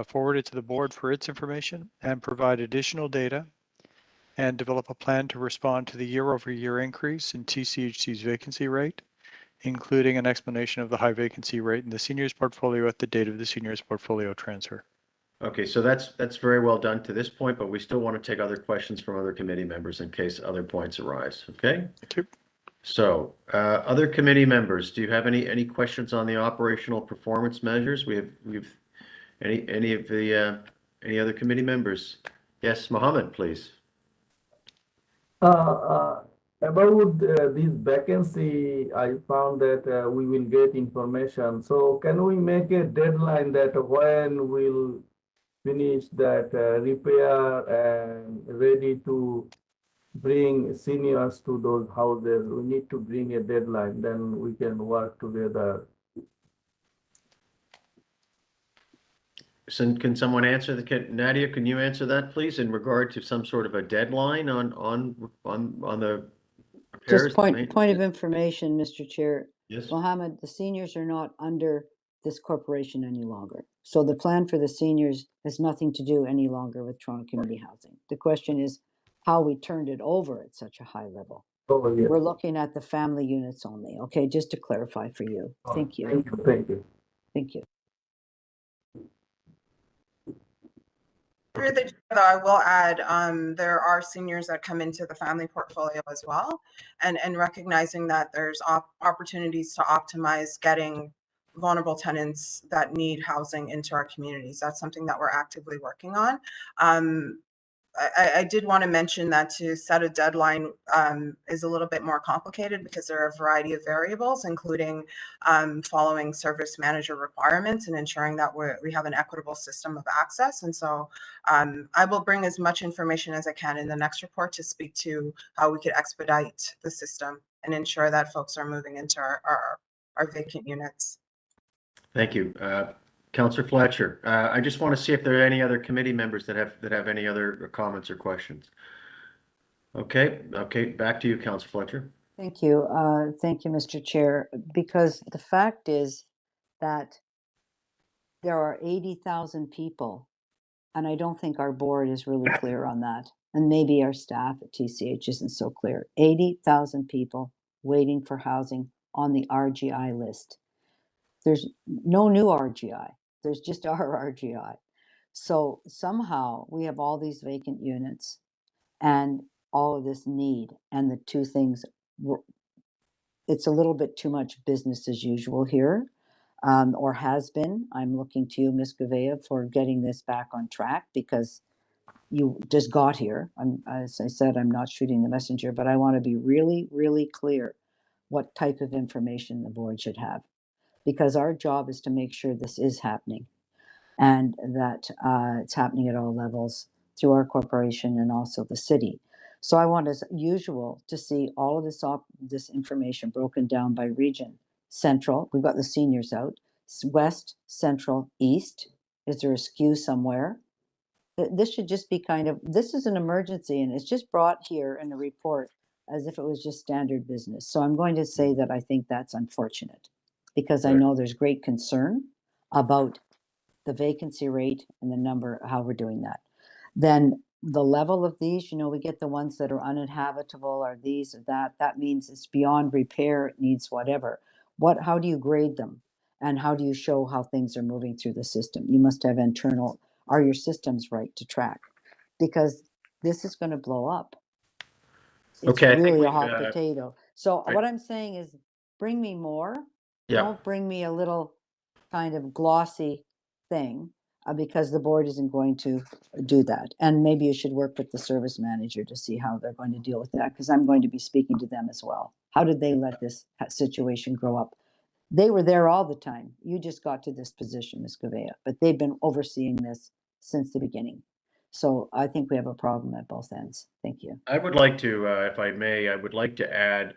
forwarded to the board for its information and provide additional data and develop a plan to respond to the year-over-year increase in TCHC's vacancy rate, including an explanation of the high vacancy rate in the seniors portfolio at the date of the seniors portfolio transfer. Okay, so that's very well done to this point, but we still want to take other questions from other committee members in case other points arise, okay? Thank you. So, other committee members, do you have any questions on the operational performance measures? We've any of the any other committee members? Yes, Mohammed, please. About this vacancy, I found that we will get information. So can we make a deadline that when we'll finish that repair and ready to bring seniors to those houses? We need to bring a deadline, then we can work together. So can someone answer Nadia, can you answer that, please, in regard to some sort of a deadline on the repairs? Just point of information, Mr. Chair. Yes. Mohammed, the seniors are not under this corporation any longer. So the plan for the seniors has nothing to do any longer with Toronto Community Housing. The question is how we turned it over at such a high level. Oh, yes. We're looking at the family units only, okay? Just to clarify for you. Thank you. Thank you. Thank you. Thank you. Through the chair, though, I will add, there are seniors that come into the family portfolio as well, and recognizing that there's opportunities to optimize getting vulnerable tenants that need housing into our communities. That's something that we're actively working on. I did want to mention that to set a deadline is a little bit more complicated because there are a variety of variables, including following service manager requirements and ensuring that we have an equitable system of access. And so I will bring as much information as I can in the next report to speak to how we could expedite the system and ensure that folks are moving into our vacant units. Thank you. Councillor Fletcher, I just want to see if there are any other committee members that have any other comments or questions. Okay, back to you, Councillor Fletcher. Thank you. Thank you, Mr. Chair, because the fact is that there are 80,000 people, and I don't think our board is really clear on that. And maybe our staff at TCH isn't so clear. 80,000 people waiting for housing on the RGI list. There's no new RGI. There's just our RGI. So somehow we have all these vacant units and all of this need, and the two things, it's a little bit too much business as usual here, or has been. I'm looking to you, Ms. Gouveia, for getting this back on track because you just got here. As I said, I'm not shooting the messenger, but I want to be really, really clear what type of information the board should have, because our job is to make sure this is happening. and that it's happening at all levels through our corporation and also the city. So I want, as usual, to see all of this information broken down by region. Central, we've got the seniors out. West, Central, East. Is there a skew somewhere? This should just be kind of, this is an emergency and it's just brought here in a report as if it was just standard business. So I'm going to say that I think that's unfortunate because I Right. know there's great concern about the vacancy rate and the number, how we're doing that. Then the level of these, you know, we get the ones that are uninhabitable or these or that. That means it's beyond repair, it needs whatever. How do you grade them? And how do you show how things are moving through the system? You must have internal, are your systems right to track? Because this is going to blow up. It's Okay, I think really a we've, hot potato. So right. what I'm saying is bring me more. Yeah, Don't bring me a little kind of glossy thing because the board isn't going to do that. And maybe you should work with the service manager to see how they're going to deal with that because I'm going to be speaking to them as well. How did they let this situation grow up? They were there all the time. You just got to this position, Ms. Gouveia, but they've been overseeing this since the beginning. So I think we have a problem at both ends. Thank you. I would like to, if I may, I would like to add,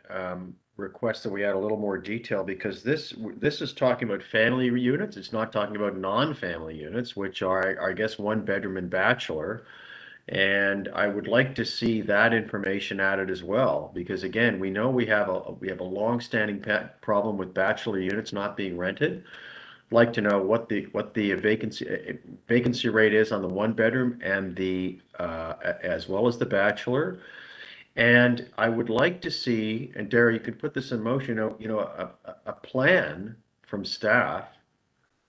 request that we add a little more detail because this is talking about family units. It's not talking about non-family units, which are, I guess, one bedroom and bachelor. And I would like to see that information added as well, because again, we know we have a long-standing problem with bachelor units not being rented. Like to know what the vacancy rate is on the one bedroom and the as well as the bachelor. And I would like to see, and Darry, you could put this in motion, a plan from staff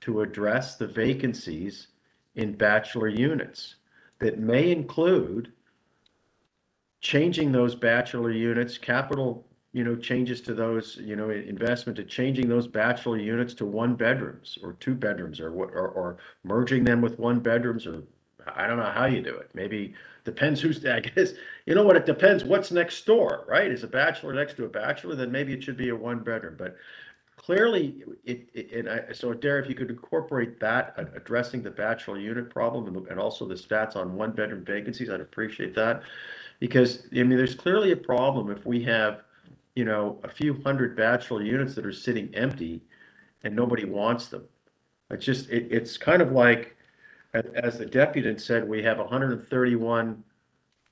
to address the vacancies in bachelor units that may include changing those bachelor units, capital, changes to those, investment to changing those bachelor units to one bedrooms or two bedrooms or merging them with one bedrooms, or I don't know how you do it. Maybe depends who's, I guess, you know what, it depends what's next door, right? Is a bachelor next to a bachelor, then maybe it should be a one bedroom, but clearly so Darren, if you could incorporate that, addressing the bachelor unit problem and also the stats on one bedroom vacancies, I'd appreciate that. Because, I mean, there's clearly a problem if we have, a few hundred bachelor units that are sitting empty and nobody wants them. It's kind of like, as the deputy said, we have 131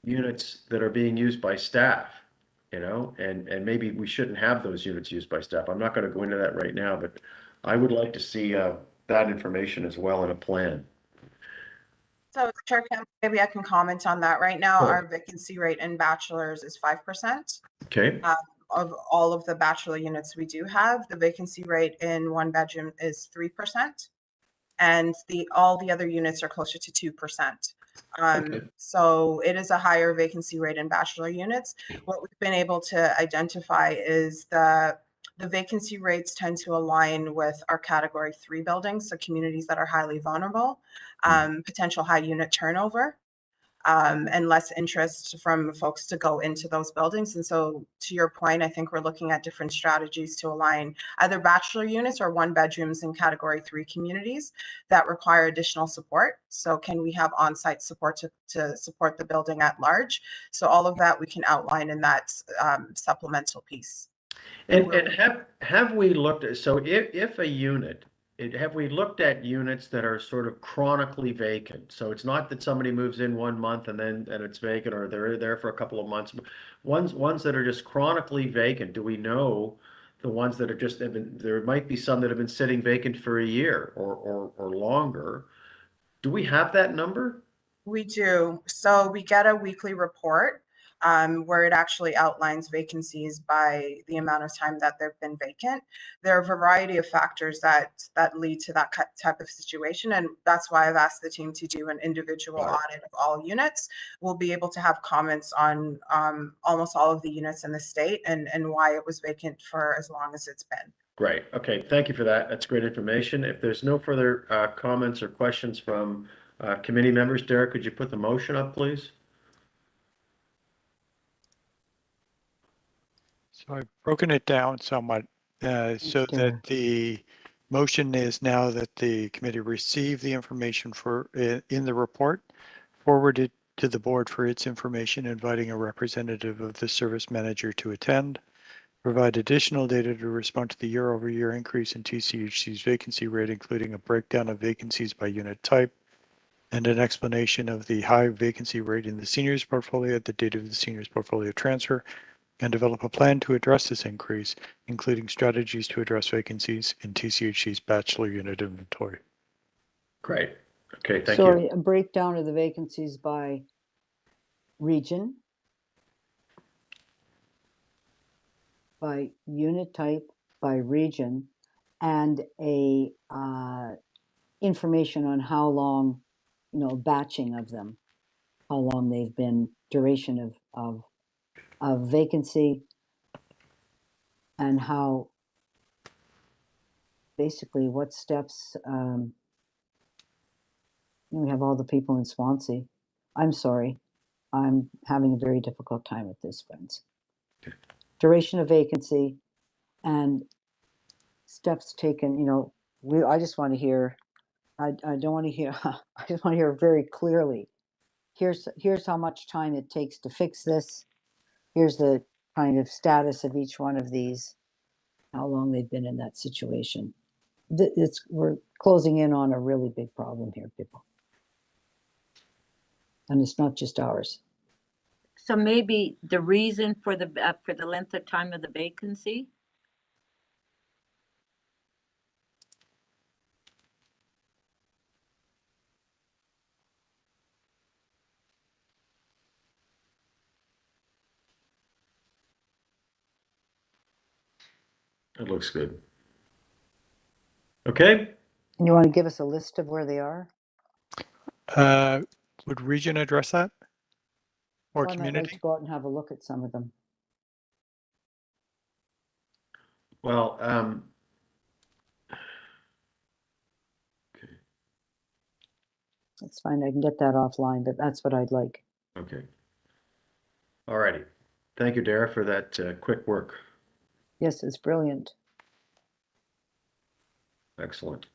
units that are being used by staff, and maybe we shouldn't have those units used by staff. I'm not going to go into that right now, but I would like to see that information as well in a plan. So, Chair Campbell, maybe I can comment on that. Right now, Sure. our vacancy rate in bachelors is 5%. Okay. Of all of the bachelor units we do have, the vacancy rate in one bedroom is 3%, and all the other units are closer to 2%. Okay. So it is a higher vacancy rate in bachelor units. What we've been able to identify is the vacancy rates tend to align with our category 3 buildings, so communities that are highly vulnerable, potential high unit turnover, and less interest from folks to go into those buildings. And so, to your point, I think we're looking at different strategies to align either bachelor units or one bedrooms in category 3 communities that require additional support. So can we have on-site support to support the building at large? So all of that we can outline in that supplemental piece. And have we looked at, so if a unit, have we looked at units that are sort of chronically vacant? So it's not that somebody moves in 1 month and it's vacant, or they're there for a couple of months. Ones that are just chronically vacant, do we know the ones that are just, there might be some that have been sitting vacant for a year or longer. Do we have that number? We do. So we get a weekly report where it actually outlines vacancies by the amount of time that they've been vacant. There are a variety of factors that lead to that type of situation, and that's why I've asked the team to do an individual audit of all units. We'll be able to have comments on almost all of the units in the state and why it was vacant for as long as it's been. Great. Okay. Thank you for that. That's great information. If there's no further comments or questions from committee members, Derek, could you put the motion up, please? So I've broken it down somewhat so that the Motion is now that the committee receive the information in the report, forwarded to the board for its information, inviting a representative of the service manager to attend, provide additional data to respond to the year-over-year increase in TCHC's vacancy rate, including a breakdown of vacancies by unit type, and an explanation of the high vacancy rate in the seniors portfolio at the date of the seniors portfolio transfer, and develop a plan to address this increase, including strategies to address vacancies in TCHC's bachelor unit inventory. Great. Okay, thank you. Sorry, a breakdown of the vacancies by region, by unit type, by region, and a information on how long, batching of them, how long they've been, duration of vacancy, and how, basically, what steps. We have all the people in Swansea. I'm sorry, I'm having a very difficult time with this, friends. Okay. Duration of vacancy and steps taken. I just want to hear. I don't want to hear. I just want to hear very clearly. Here's how much time it takes to fix this. Here's the kind of status of each one of these. How long they've been in that situation. We're closing in on a really big problem here, people. And it's not just ours. So maybe the reason for the length of time of the vacancy. It looks good. Okay. And you want to give us a list of where they are? Would region address that? Or Well, I might like community? to go out and have a look at some of them. Well, That's fine. I can get that offline, but that's what I'd like. okay. All righty. Thank you, Dara, for that quick work. Yes, it's brilliant. Excellent.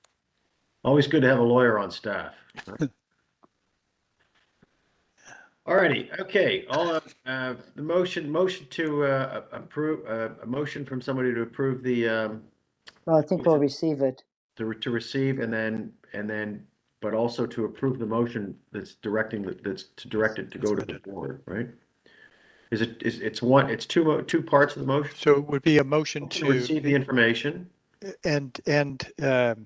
Always good to have a lawyer on staff. All righty. Okay. All the motion to approve a motion from somebody to approve the Well, I think we'll receive it. to receive and then but also to approve the motion that's direct it to go to the board, right? It's two parts of the motion? So it would be a motion to receive the information. And it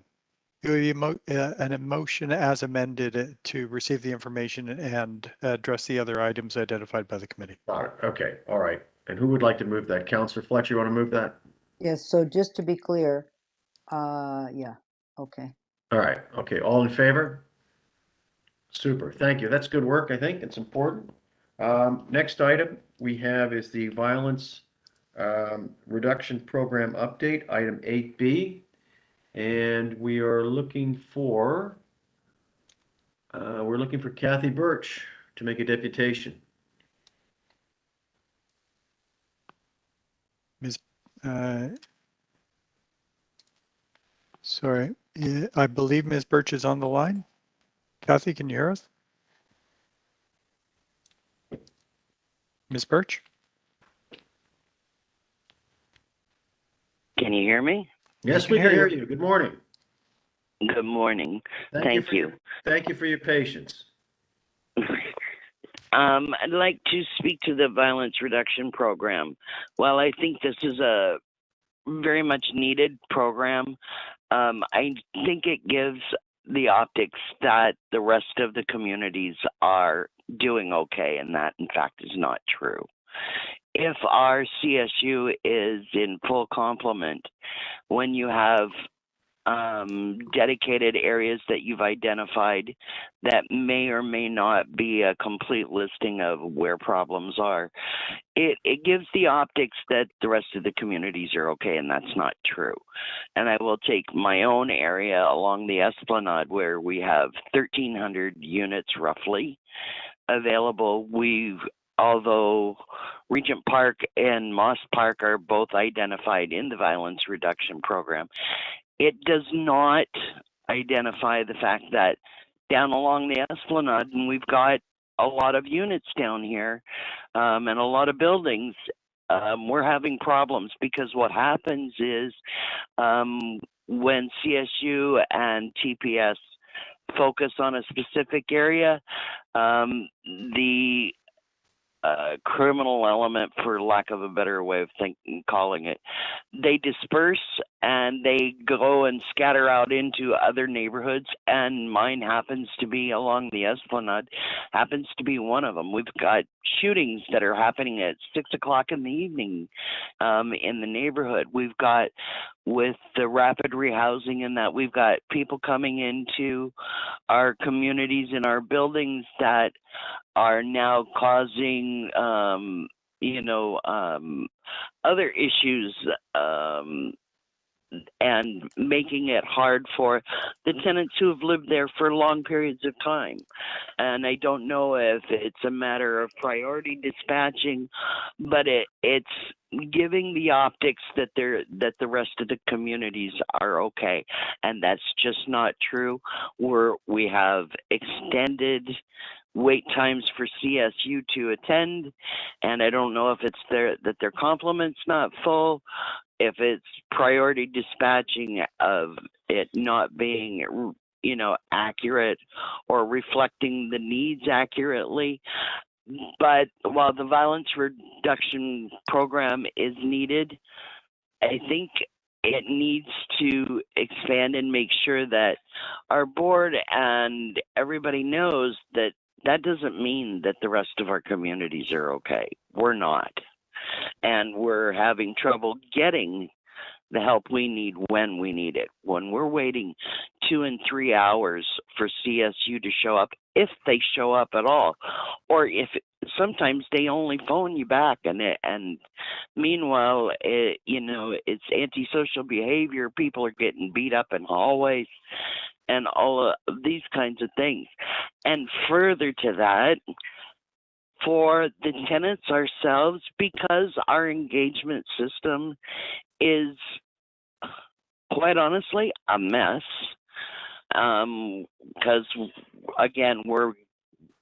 would be an emotion as amended to receive the information and address the other items identified by the committee. Got it. Okay. All right. And who would like to move that? Councillor Fletcher, you want to move that? Yes, so just to be clear, yeah, okay. All right. Okay. All in favor? Super. Thank you. That's good work. I think it's important. Next item we have is the violence reduction program update, item 8B. And we are looking for Kathy Birch to make a deputation. Ms. Sorry, I believe Ms. Birch is on the line. Kathy, can you hear us? Ms. Birch? Can you hear me? Yes, we can hear you. Good morning. Good morning. Thank you. Thank you for your patience. I'd like to speak to the violence reduction program. Well, I think this is a very much needed program. I think it gives the optics that the rest of the communities are doing okay, and that in fact is not true. If our CSU is in full complement, when you have dedicated areas that you've identified that may or may not be a complete listing of where problems are, it gives the optics that the rest of the communities are okay, and that's not true. And I will take my own area along the Esplanade, where we have 1,300 units roughly available. Although Regent Park and Moss Park are both identified in the violence reduction program, it does not identify the fact that down along the Esplanade, and we've got a lot of units down here, and a lot of buildings, we're having problems because what happens is when CSU and TPS focus on a specific area, the criminal element, for lack of a better way of calling it, they disperse and they go and scatter out into other neighborhoods, and mine happens to be along the Esplanade, happens to be one of them. We've got shootings that are happening at 6 o'clock in the evening in the neighborhood. We've got, with the rapid rehousing, and that we've got people coming into our communities and our buildings that are now causing other issues and making it hard for the tenants who have lived there for long periods of time. And I don't know if it's a matter of priority dispatching, but it's giving the optics that the rest of the communities are okay, and that's just not true. We have extended wait times for CSU to attend, and I don't know if it's that their complement's not full, if it's priority dispatching of it not being accurate or reflecting the needs accurately. But while the violence reduction program is needed, I think it needs to expand and make sure that our board and everybody knows that that doesn't mean that the rest of our communities are okay. We're not. And we're having trouble getting the help we need when we need it. When we're waiting 2 and 3 hours for CSU to show up, if they show up at all, or if sometimes they only phone you back, and meanwhile, it's antisocial behavior. People are getting beat up in hallways, and all of these kinds of things. And further to that, for the tenants ourselves, because our engagement system is, quite honestly, a mess, because again, we're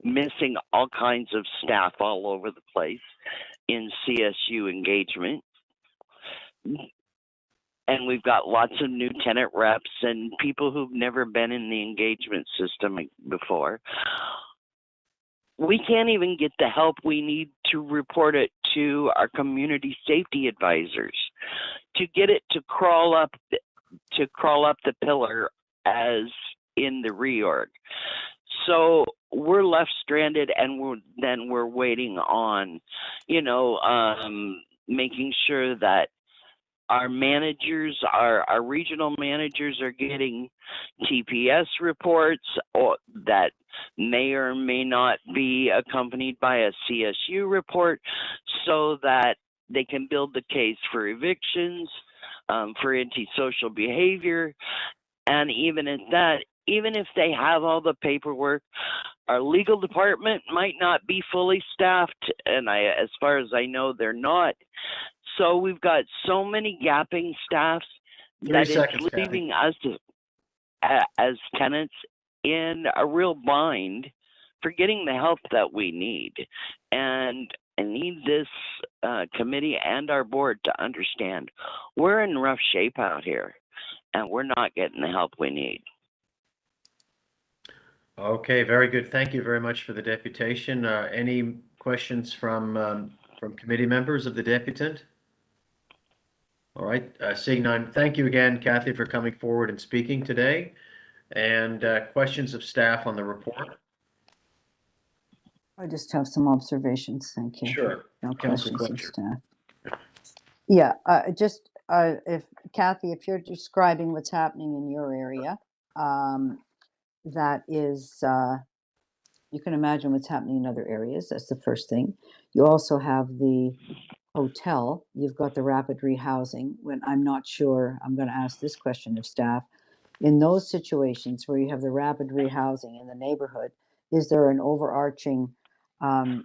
missing all kinds of staff all over the place in CSU engagement. And we've got lots of new tenant reps and people who've never been in the engagement system before. We can't even get the help we need to report it to our community safety advisors, to get it to crawl up the pillar as in the reorg. So we're left stranded, and we're waiting on, making sure that our managers, our regional managers, are getting TPS reports, or that may or may not be accompanied by a CSU report, so that they can build the case for evictions, for antisocial behavior. And even at that, even if they have all the paperwork, our legal department might not be fully staffed, and as far as I know, they're not. So we've got so many gapping staffs that it's leaving us as tenants in a real bind for getting the help that we need. And I need this committee and our board to understand we're in rough shape out here, and we're not getting the help we need. Okay, very good. Thank you very much for the deputation. Any questions from committee members of the deputant? All right, seeing none, thank you again, Kathy, for coming forward and speaking today. And questions of staff on the report? I just have some observations, thank you. Sure. No Councillor questions of Fletcher. staff. Yeah, if Kathy, if you're describing what's happening in your area, that is, you can imagine what's happening in other areas. That's the first thing. You also have the hotel. You've got the rapid rehousing. When I'm not sure, I'm going to ask this question of staff. In those situations where you have the rapid rehousing in the neighborhood, is there an overarching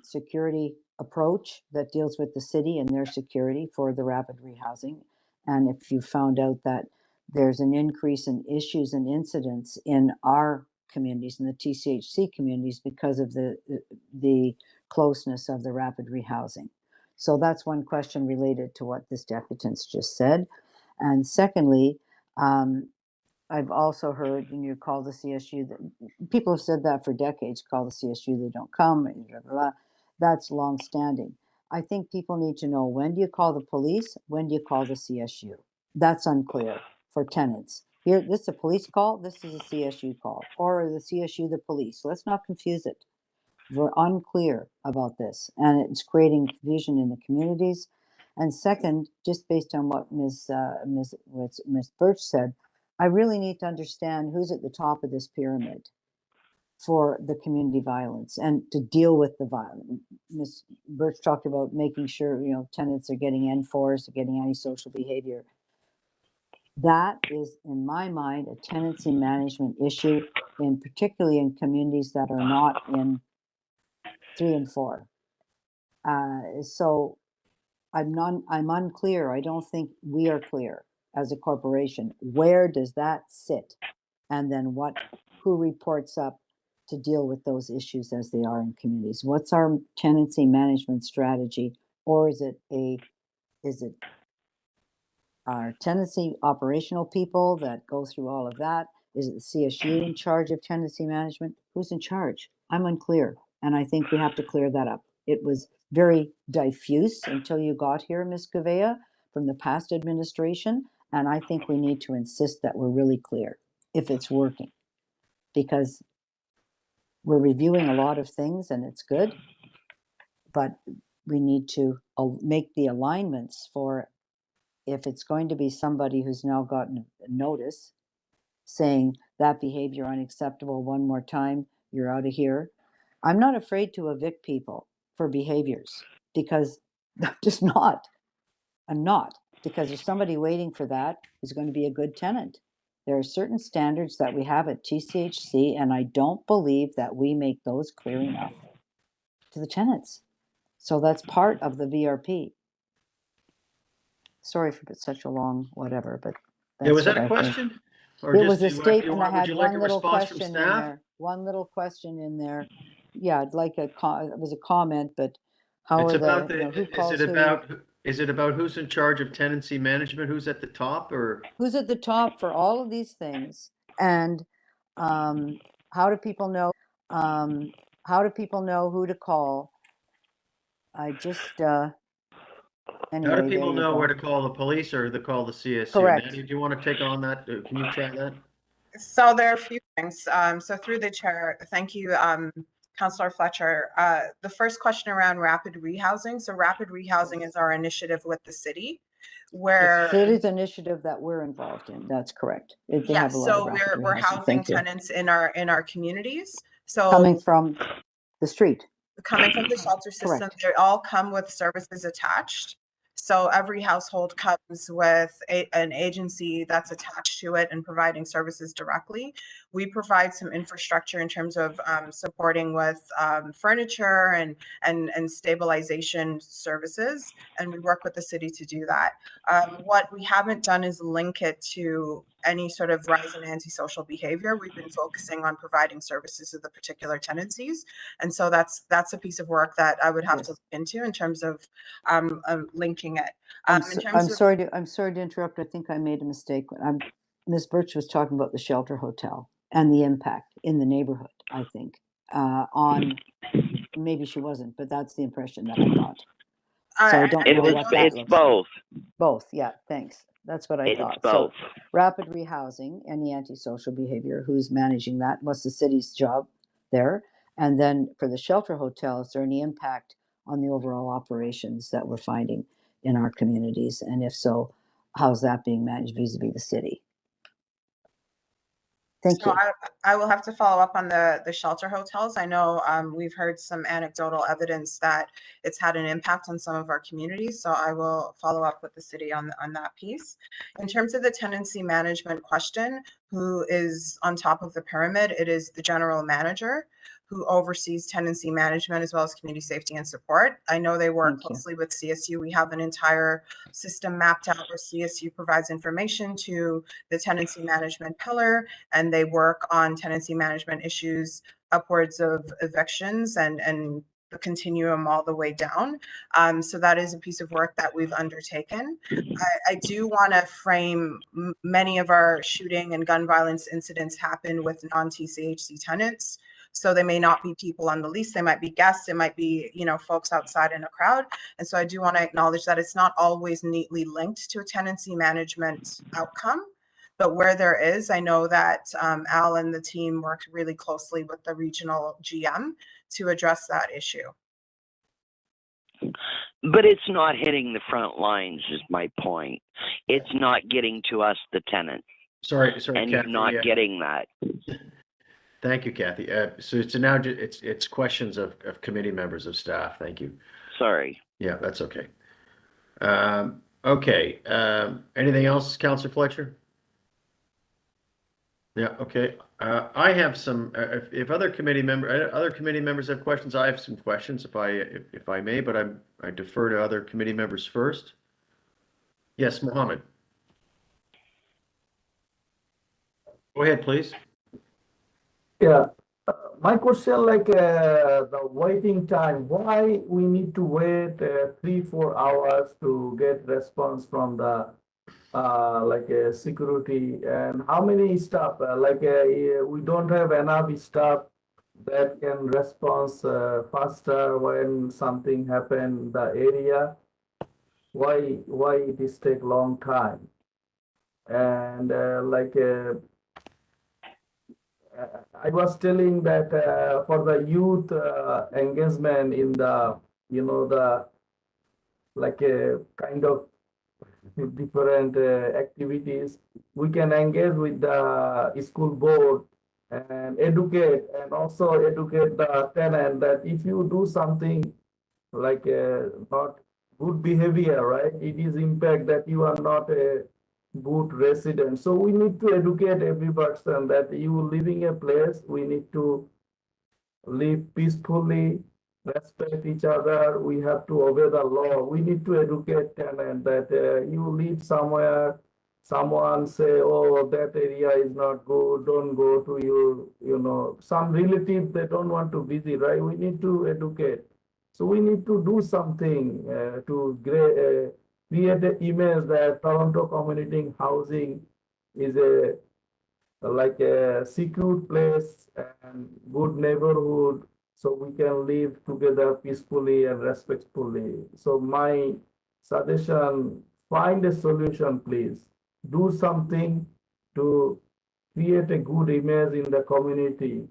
security approach that deals with the city and their security for the rapid rehousing? And if you found out that there's an increase in issues and incidents in our communities, in the TCHC communities, because of the closeness of the rapid rehousing. So that's one question related to what this deputant's just said. And secondly, I've also heard, and you call the CSU, that people have said that for decades, call the CSU, they don't come, blah, blah, blah. That's longstanding. I think people need to know, when do you call the police? When do you call the CSU? That's unclear for tenants. Here, this is a police call, this is a CSU call, or the CSU the police. Let's not confuse it. We're unclear about this, and it's creating confusion in the communities. And second, just based on what Ms. Birch said, I really need to understand who's at the top of this pyramid for the community violence and to deal with the violence. Ms. Birch talked about making sure, you know, tenants are getting N4s, getting antisocial behavior. That is, in my mind, a tenancy management issue, and particularly in communities that are not in 3 and 4. So I'm unclear. I don't think we are clear as a corporation. Where does that sit? And then who reports up to deal with those issues as they are in communities? What's our tenancy management strategy? Or is it our tenancy operational people that go through all of that? Is it the CSU in charge of tenancy management? Who's in charge? I'm unclear. And I think we have to clear that up. It was very diffuse until you got here, Ms. Gouveia, from the past administration. And I think we need to insist that we're really clear if it's working, because we're reviewing a lot of things and it's good, but we need to make the alignments for, if it's going to be somebody who's now gotten a notice saying that behavior unacceptable one more time, you're out of here. I'm not afraid to evict people for behaviors, because I'm just not. I'm not, because there's somebody waiting for that who's going to be a good tenant. There are certain standards that we have at TCHC, and I don't believe that we make those clear enough to the tenants. So that's part of the VRP. Sorry for such a long whatever, but Yeah, was that what a I think. question? Or It just was a would statement. I had you like a one little response from question in staff? there. One little question in there. Yeah, I'd like it was a comment, but how It's are about the, who is calls it who? about who's in charge of tenancy management? Who's at the top, or? Who's at the top for all of these things? And how do people know? How do people know who to call? I just anyway. How do people there you know go. where to call the police or to call the CSU? Correct. Nancy, do you want to take on that? Can you try that? So there are a few things. So through the chair, thank you, Councillor Fletcher. The first question around rapid rehousing. So rapid rehousing is our initiative with the city, where City's initiative that we're involved in. That's correct. They have a lot of so rapid we're rehousing. housing Thank you. tenants in our communities. So Coming from the street. Coming from the shelter system, Correct. they all come with services attached. So every household comes with an agency that's attached to it and providing services directly. We provide some infrastructure in terms of supporting with furniture and stabilization services, and we work with the city to do that. What we haven't done is link it to any sort of rise in antisocial behavior. We've been focusing on providing services to the particular tenancies, and so that's a piece of work that I would have to look into in terms of linking it. I'm sorry to interrupt. I think I made a mistake. Ms. Birch was talking about the shelter hotel and the impact in the neighborhood, I think. On maybe she wasn't, but that's the impression that I got. So I don't know what that looks both. like. Both, yeah, thanks. That's what I thought. Both. So rapid rehousing and the antisocial behavior, who's managing that? What's the city's job there? And then for the shelter hotel, is there any impact on the overall operations that we're finding in our communities? And if so, how's that being managed vis-a-vis the city? Thank you. I will have to follow up on the shelter hotels. I know we've heard some anecdotal evidence that it's had an impact on some of our communities, so I will follow up with the city on that piece. In terms of the tenancy management question, who is on top of the pyramid? It is the general manager, who oversees tenancy management as well as community safety and support. I know they work Thank you. closely with CSU. We have an entire system mapped out where CSU provides information to the tenancy management pillar, and they work on tenancy management issues upwards of evictions and the continuum all the way down. So that is a piece of work that we've undertaken. I do want to frame many of our shooting and gun violence incidents happen with non-TCHC tenants. So they may not be people on the lease, they might be guests, it might be, you know, folks outside in a crowd. And so I do want to acknowledge that it's not always neatly linked to a tenancy management outcome. But where there is, I know that Al and the team worked really closely with the regional GM to address that issue. But it's not hitting the front lines is my point. It's not getting to us, the tenant, Sorry, and you're Kathy. not getting that. Thank you, Kathy. So now it's questions of committee members of staff. Thank you. Sorry. Yeah, that's okay. Okay. Anything else, Councillor Fletcher? Yeah. Okay. I have some. If other committee members have questions, I have some questions. If I may, but I defer to other committee members first. Yes, Mohammed. Go ahead, please. Yeah, my question, like the waiting time, why we need to wait 3-4 hours to get response from the security, and how many staff? We don't have enough staff that can respond faster when something happen in the area. Why it is take long time? And I was telling that for the youth engagement in the, you know, the like a kind of different activities, we can engage with the school board and educate, and also educate the tenant that if you do something like not good behavior, right, it is impact that you are not a good resident. So we need to educate every person that you living a place, we need to live peacefully, respect each other, we have to obey the law. We need to educate tenant that you live somewhere, someone say, oh, that area is not good, don't go to you know, some relatives, they don't want to visit, right? We need to educate. So we need to do something to create an image that Toronto community housing is like a secure place and good neighborhood, so we can live together peacefully and respectfully. So my suggestion, find a solution, please. Do something to create a good image in the community.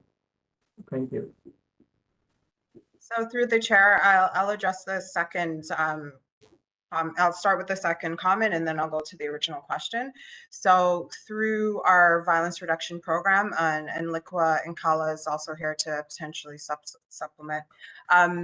Thank you. So through the chair, I'll address the second. I'll start with the second comment and then I'll go to the original question. So through our violence reduction program, and Likwa and Kala is also here to potentially supplement.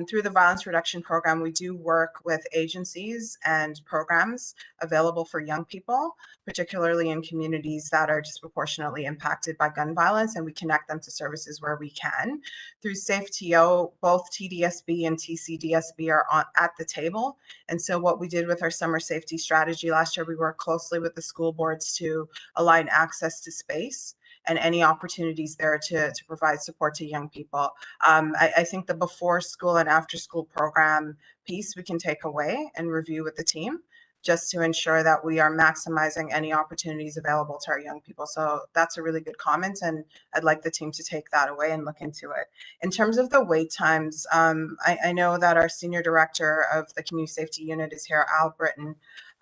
Through the violence reduction program, we do work with agencies and programs available for young people, particularly in communities that are disproportionately impacted by gun violence, and we connect them to services where we can. Through SafeTO, both TDSB and TCDSB are at the table. And so what we did with our summer safety strategy last year, we worked closely with the school boards to align access to space and any opportunities there to provide support to young people. I think the before school and after school program piece we can take away and review with the team, just to ensure that we are maximizing any opportunities available to our young people. So that's a really good comment, and I'd like the team to take that away and look into it. In terms of the wait times, I know that our Senior Director of the Community Safety Unit is here, Al Britton.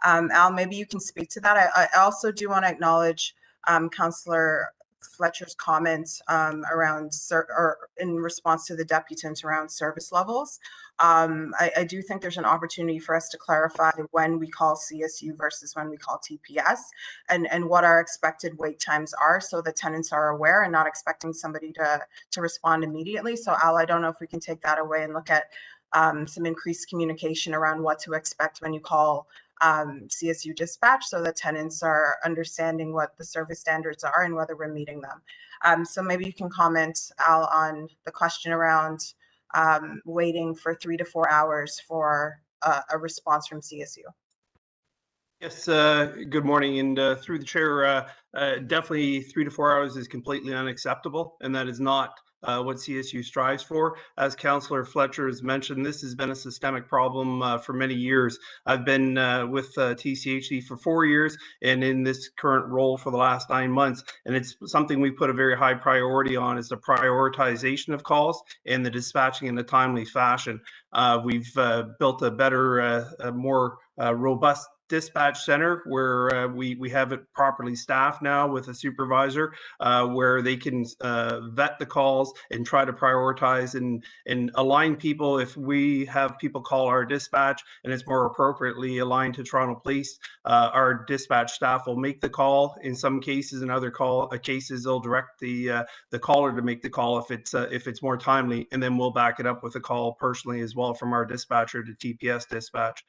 Al, maybe you can speak to that. I also do want to acknowledge Councillor Fletcher's comments around or in response to the deputant around service levels. I do think there's an opportunity for us to clarify when we call CSU versus when we call TPS, and what our expected wait times are, so the tenants are aware and not expecting somebody to respond immediately. So Al, I don't know if we can take that away and look at some increased communication around what to expect when you call CSU dispatch so that tenants are understanding what the service standards are and whether we're meeting them. So maybe you can comment, Al, on the question around waiting for 3 to 4 hours for a response from CSU. Yes, good morning, and through the chair, definitely 3 to 4 hours is completely unacceptable, and that is not what CSU strives for. As Councillor Fletcher has mentioned, this has been a systemic problem for many years. I've been with TCHC for 4 years and in this current role for the last 9 months, and it's something we put a very high priority on, is the prioritization of calls and the dispatching in a timely fashion. We've built a better, more robust dispatch center where we have it properly staffed now with a supervisor where they can vet the calls and try to prioritize and align people. If we have people call our dispatch and it's more appropriately aligned to Toronto Police, our dispatch staff will make the call in some cases. In other cases, they'll direct the caller to make the call if it's more timely, and then we'll back it up with a call personally as well from our dispatcher to TPS dispatch.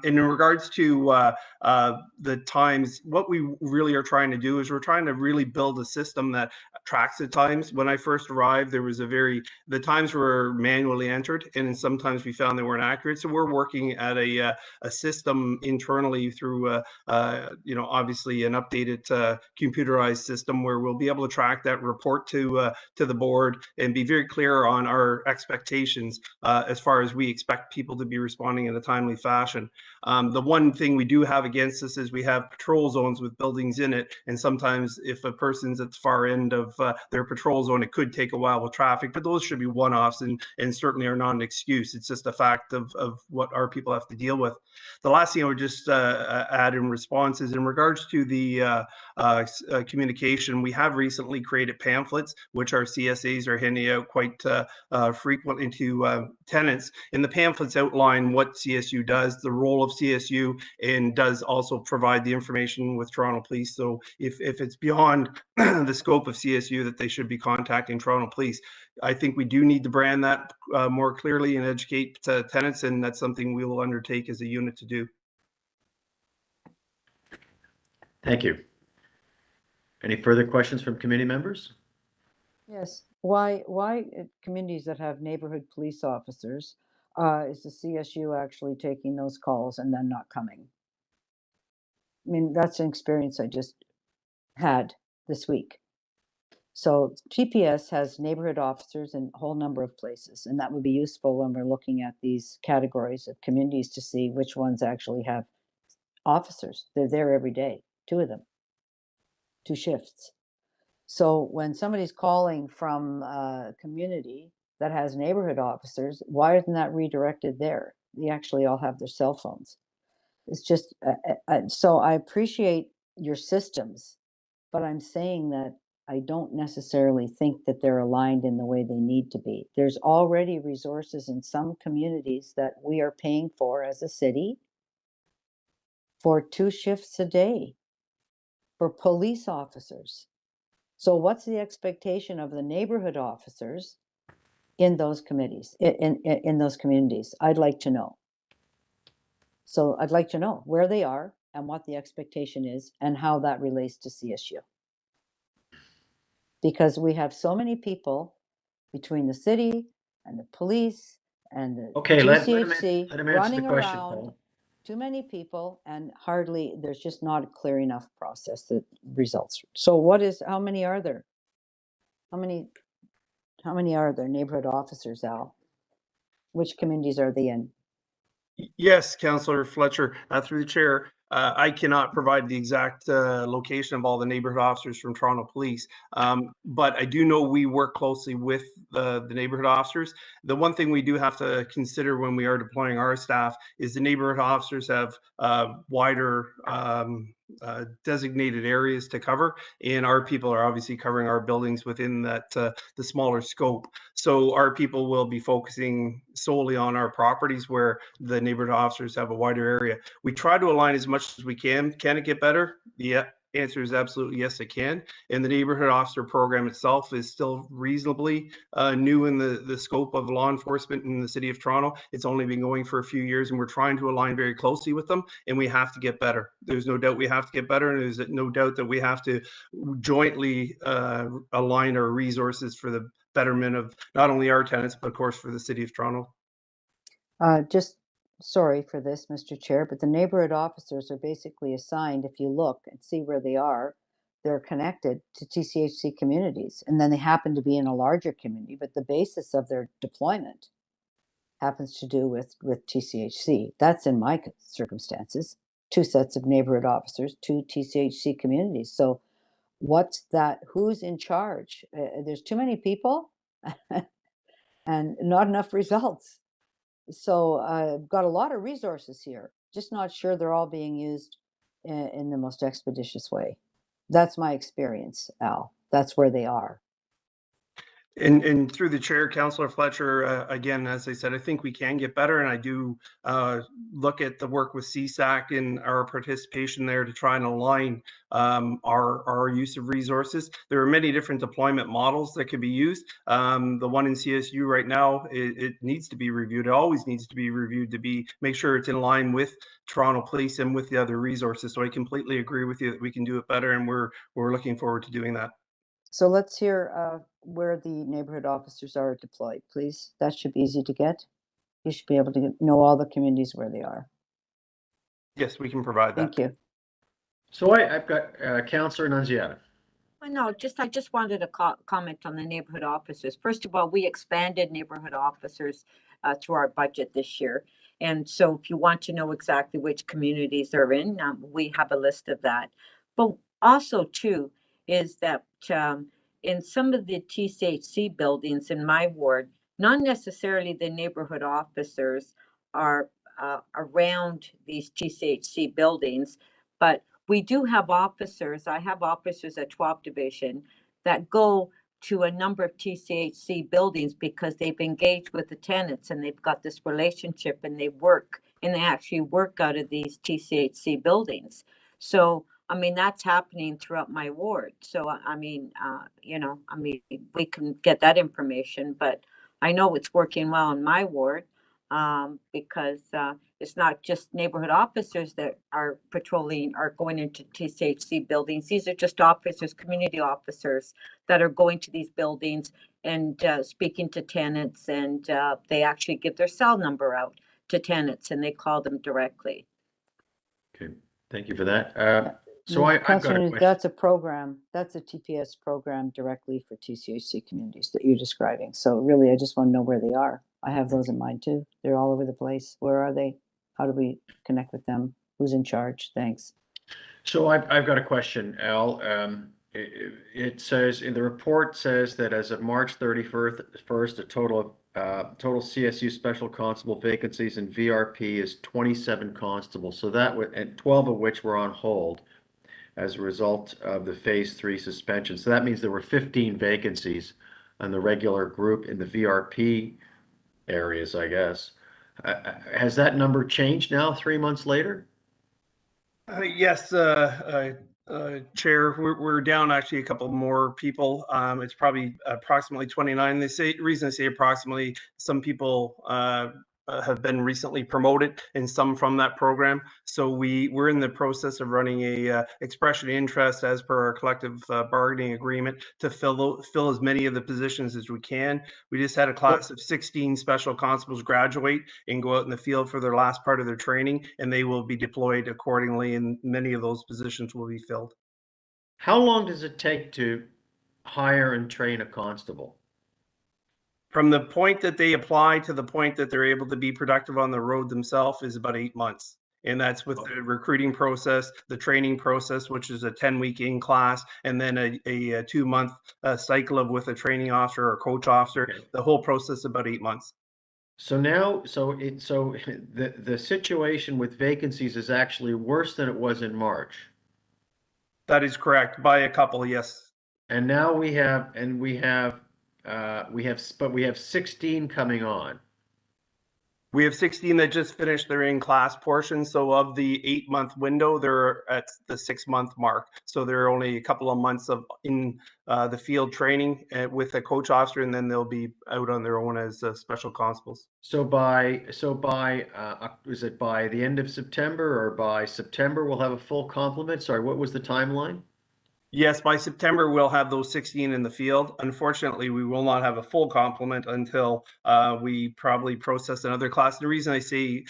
In regards to the times, what we really are trying to do is we're trying to really build a system that tracks the times. When I first arrived, there was the times were manually entered, and sometimes we found they weren't accurate. So we're working at a system internally through, obviously an updated computerized system where we'll be able to track that, report to the board, and be very clear on our expectations as far as we expect people to be responding in a timely fashion. The one thing we do have against us is we have patrol zones with buildings in it, and sometimes if a person's at the far end of their patrol zone, it could take a while with traffic, but those should be one-offs and certainly are not an excuse. It's just a fact of what our people have to deal with. The last thing I would just add in response is in regards to the communication. We have recently created pamphlets, which our CSAs are handing out quite frequently to tenants, and the pamphlets outline what CSU does, the role of CSU, and does also provide the information with Toronto Police. So if it's beyond the scope of CSU that they should be contacting Toronto Police, I think we do need to brand that more clearly and educate tenants, and that's something we will undertake as a unit to do. Thank you. Any further questions from committee members? Yes. Why communities that have neighborhood police officers, is the CSU actually taking those calls and then not coming? I mean, that's an experience I just had this week. So TPS has neighborhood officers in a whole number of places, and that would be useful when we're looking at these categories of communities to see which ones actually have officers. They're there every day, 2 of them, 2 shifts. So when somebody's calling from a community that has neighborhood officers, why isn't that redirected there? They actually all have their cell phones. It's just, so I appreciate your systems, but I'm saying that I don't necessarily think that they're aligned in the way they need to be. There's already resources in some communities that we are paying for as a city for 2 shifts a day for police officers. So what's the expectation of the neighborhood officers in those committees, in those communities? I'd like to know. So I'd like to know where they are and what the expectation is and how that relates to CSU. Because we have so many people between the city and the police and the TCHC let him answer running the question, around. Paul. Too many people, and hardly, there's just not a clear enough process that results. So how many are there? How many are there neighborhood officers, Al? Which communities are they in? Yes, Councillor Fletcher, through the chair, I cannot provide the exact location of all the neighborhood officers from Toronto Police, but I do know we work closely with the neighborhood officers. The one thing we do have to consider when we are deploying our staff is the neighborhood officers have wider designated areas to cover, and our people are obviously covering our buildings within that the smaller scope. So our people will be focusing solely on our properties where the neighborhood officers have a wider area. We try to align as much as we can. Can it get better? Yeah, answer is absolutely yes, it can. And the neighborhood officer program itself is still reasonably new in the scope of law enforcement in the city of Toronto. It's only been going for a few years, and we're trying to align very closely with them, and we have to get better. There's no doubt we have to get better, and there's no doubt that we have to jointly align our resources for the betterment of not only our tenants, but of course for the city of Toronto. Just sorry for this, Mr. Chair, but the neighborhood officers are basically assigned, if you look and see where they are, they're connected to TCHC communities. And then they happen to be in a larger community, but the basis of their deployment happens to do with TCHC. That's in my circumstances. 2 sets of neighborhood officers, 2 TCHC communities. So what's that? Who's in charge? There's too many people and not enough results. So I've got a lot of resources here, just not sure they're all being used in the most expeditious way. That's my experience, Al. That's where they are. And through the chair, Councillor Fletcher, again, as I said, I think we can get better, and I do look at the work with CSAC and our participation there to try and align our use of resources. There are many different deployment models that could be used. The one in CSU right now, it needs to be reviewed. It always needs to be reviewed to make sure it's in line with Toronto Police and with the other resources. So I completely agree with you that we can do it better, and we're looking forward to doing that. So let's hear where the neighborhood officers are deployed, please. That should be easy to get. You should be able to know all the communities where they are. Yes, we can provide that. Thank you. So I've got Councillor Nunziata. No, I just wanted to comment on the neighborhood officers. First of all, we expanded neighborhood officers through our budget this year. And so if you want to know exactly which communities they're in, we have a list of that. But also too, is that in some of the TCHC buildings in my ward, not necessarily the neighborhood officers are around these TCHC buildings, but we do have officers. I have officers at 12th Division that go to a number of TCHC buildings because they've engaged with the tenants and they've got this relationship and they actually work out of these TCHC buildings. So, I mean, that's happening throughout my ward. So, I mean, we can get that information, but I know it's working well in my ward because it's not just neighborhood officers that are patrolling or going into TCHC buildings. These are just officers, community officers that are going to these buildings and speaking to tenants, and they actually give their cell number out to tenants and they call them directly. Okay, thank you for that. So I've got a question. That's a program. That's a TPS program directly for TCHC communities that you're describing. So really, I just want to know where they are. I have those in mind too. They're all over the place. Where are they? How do we connect with them? Who's in charge? Thanks. So I've got a question, Al. It says in the report says that as of March 31st, a total CSU special constable vacancies in VRP is 27 constables. So that would, and 12 of which were on hold as a result of the phase 3 suspension. So that means there were 15 vacancies on the regular group in the VRP areas, I guess. Has that number changed now 3 months later? Yes, Chair, we're down actually a couple more people. It's probably approximately 29. The reason I say approximately, some people have been recently promoted and some from that program. So we're in the process of running a expression of interest as per our collective bargaining agreement to fill as many of the positions as we can. We just had a class of 16 special constables graduate and go out in the field for their last part of their training, and they will be deployed accordingly, and many of those positions will be filled. How long does it take to hire and train a constable? From the point that they apply to the point that they're able to be productive on the road themselves is about 8 months. And that's with the recruiting process, the training process, which is a 10-week in class, and then a 2-month cycle of with a training officer or coach officer. Okay. The whole process about 8 months. So now, the situation with vacancies is actually worse than it was in March. That is correct, by a couple, yes. And now we have 16 coming on. We have 16 that just finished their in-class portion. So of the 8-month window, they're at the 6-month mark. So they're only a couple of months of in the field training with a coach officer, and then they'll be out on their own as special constables. So by is it by the end of September or by September we'll have a full complement? Sorry, what was the timeline? Yes, by September, we'll have those 16 in the field. Unfortunately, we will not have a full complement until we probably process another class. The reason I say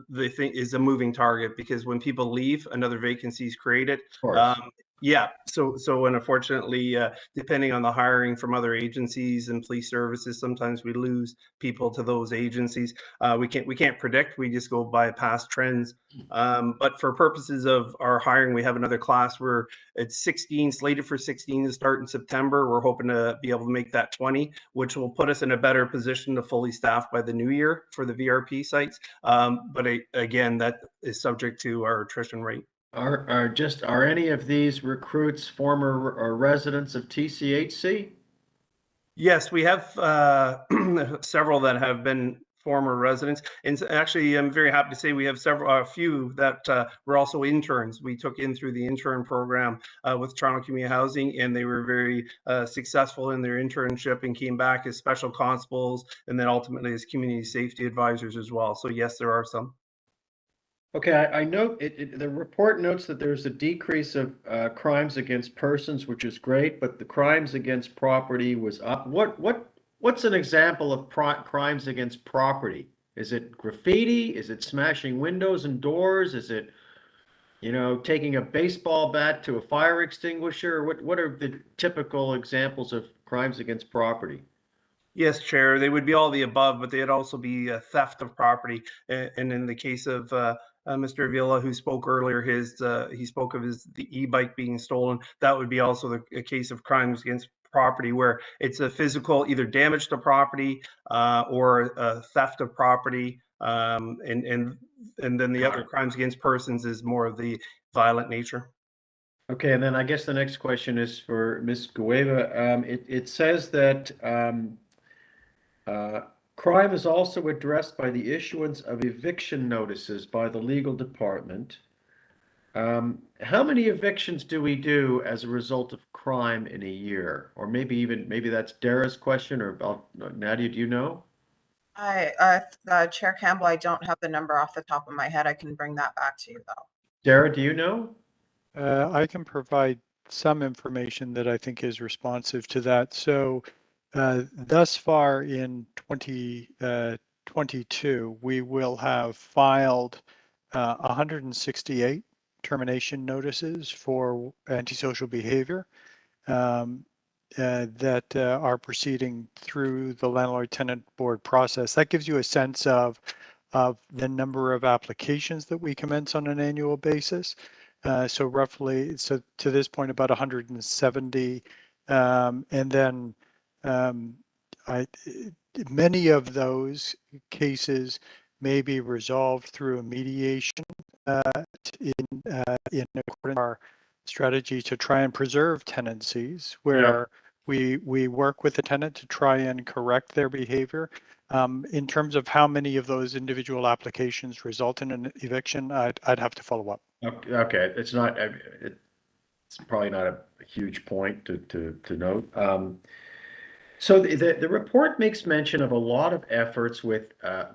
the thing is a moving target, because when people leave, another vacancy is created. Of course. Yeah, and unfortunately, depending on the hiring from other agencies and police services, sometimes we lose people to those agencies. We can't predict. We just go by past trends. But for purposes of our hiring, we have another class where it's 16, slated for 16 to start in September. We're hoping to be able to make that 20, which will put us in a better position to fully staff by the new year for the VRP sites. But again, that is subject to our attrition rate. Are any of these recruits former residents of TCHC? Yes, we have several that have been former residents, and actually, I'm very happy to say we have a few that were also interns. We took in through the intern program with Toronto Community Housing, and they were very successful in their internship and came back as special constables, and then ultimately as community safety advisors as well. So yes, there are some. Okay, I note the report notes that there's a decrease of crimes against persons, which is great, but the crimes against property was up. What's an example of crimes against property? Is it graffiti? Is it smashing windows and doors? Is it, taking a baseball bat to a fire extinguisher? What are the typical examples of crimes against property? Yes, Chair, they would be all the above, but they'd also be theft of property. And in the case of Mr. Avila, who spoke earlier, he spoke of the e-bike being stolen. That would be also a case of crimes against property, where it's a physical either damage to property or theft of property. And then the other crimes against persons is more of the violent nature. Okay, and then I guess the next question is for Ms. Gueva. It says that crime is also addressed by the issuance of eviction notices by the legal department. How many evictions do we do as a result of crime in a year? Or maybe that's Dara's question, or Nadia, do you know? Chair Campbell, I don't have the number off the top of my head. I can bring that back to you though. Dara, do you know? I can provide some information that I think is responsive to that. So thus far in 2022, we will have filed 168 termination notices for antisocial behavior that are proceeding through the landlord-tenant board process. That gives you a sense of the number of applications that we commence on an annual basis. So roughly, to this point, about 170, and then many of those cases may be resolved through a mediation in accordance with our strategy to try and preserve tenancies, where we work with the tenant to try and correct their behavior. In terms of how many of those individual applications result in an eviction, I'd have to follow up. Okay, it's probably not a huge point to note. So the report makes mention of a lot of efforts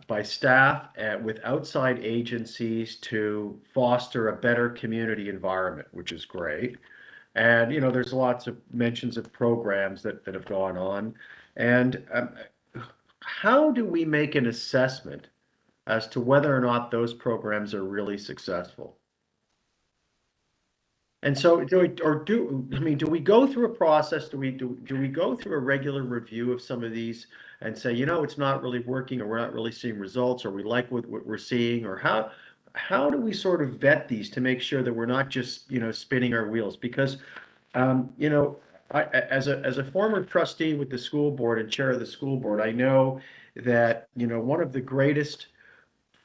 by staff with outside agencies to foster a better community environment, which is great. And there's lots of mentions of programs that have gone on. And how do we make an assessment as to whether or not those programs are really successful? And so do we go through a process? Do we go through a regular review of some of these and say, it's not really working, or we're not really seeing results, or we like what we're seeing, or how do we sort of vet these to make sure that we're not just, spinning our wheels? Because, as a former trustee with the school board and chair of the school board, I know that, one of the greatest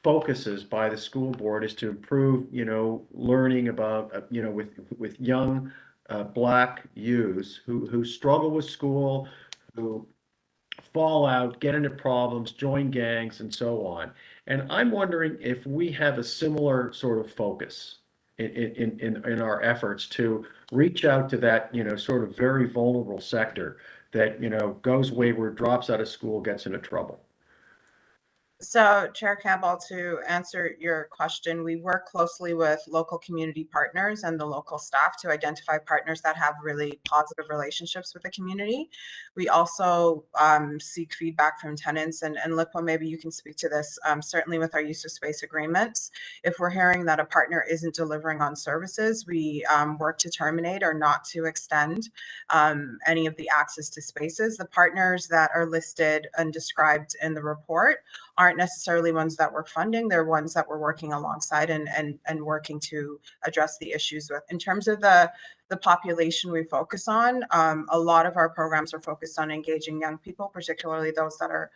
focuses by the school board is to improve, learning about, with young Black youths who struggle with school, who fall out, get into problems, join gangs, and so on. And I'm wondering if we have a similar sort of focus in our efforts to reach out to that, sort of very vulnerable sector that, goes wayward, drops out of school, gets into trouble. So, Chair Campbell, to answer your question, we work closely with local community partners and the local staff to identify partners that have really positive relationships with the community. We also seek feedback from tenants, and Liqua, maybe you can speak to this, certainly with our use of space agreements. If we're hearing that a partner isn't delivering on services, we work to terminate or not to extend any of the access to spaces. The partners that are listed and described in the report aren't necessarily ones that we're funding. They're ones that we're working alongside and working to address the issues with. In terms of the population we focus on, a lot of our programs are focused on engaging young people, particularly those that are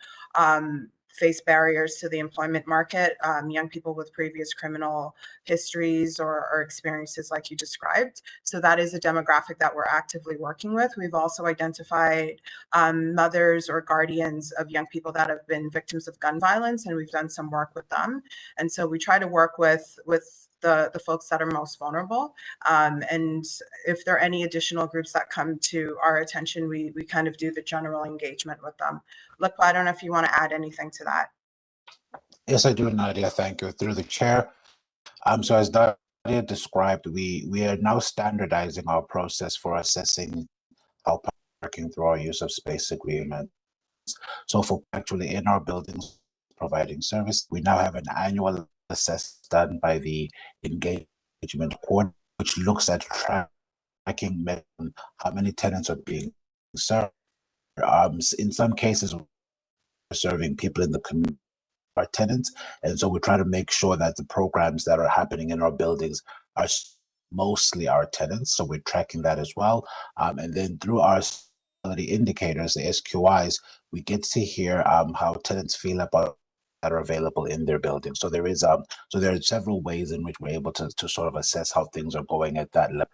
face barriers to the employment market, young people with previous criminal histories or experiences like you described. So that is a demographic that we're actively working with. We've also identified mothers or guardians of young people that have been victims of gun violence, and we've done some work with them. And so we try to work with the folks that are most vulnerable. And if there are any additional groups that come to our attention, we kind of do the general engagement with them. Look, I don't know if you want to add anything to that. Yes, I do, Nadia. Thank you. Through the chair. So as Nadia described, we are now standardizing our process for assessing how parking through our use of space agreement. So for actually in our buildings providing service, we now have an annual assessment done by the engagement coordinator, which looks at tracking how many tenants are being served. In some cases, we're serving people in the community, our tenants, and so we try to make sure that the programs that are happening in our buildings are mostly our tenants. So we're tracking that as well, and then through our quality indicators, the SQIs, we get to hear how tenants feel about that are available in their building. So there is so there are several ways in which we're able to sort of assess how things are going at that level.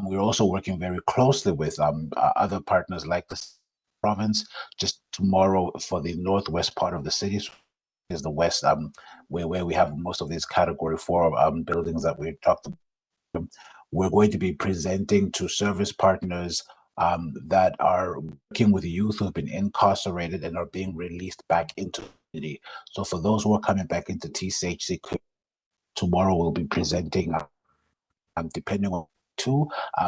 We're also working very closely with other partners like the province. Just tomorrow for the northwest part of the city is the west, where we have most of these category 4 buildings that we talked about. We're going to be presenting to service partners that are working with youth who have been incarcerated and are being released back into the community. So for those who are coming back into TCHC, tomorrow we'll be presenting, depending on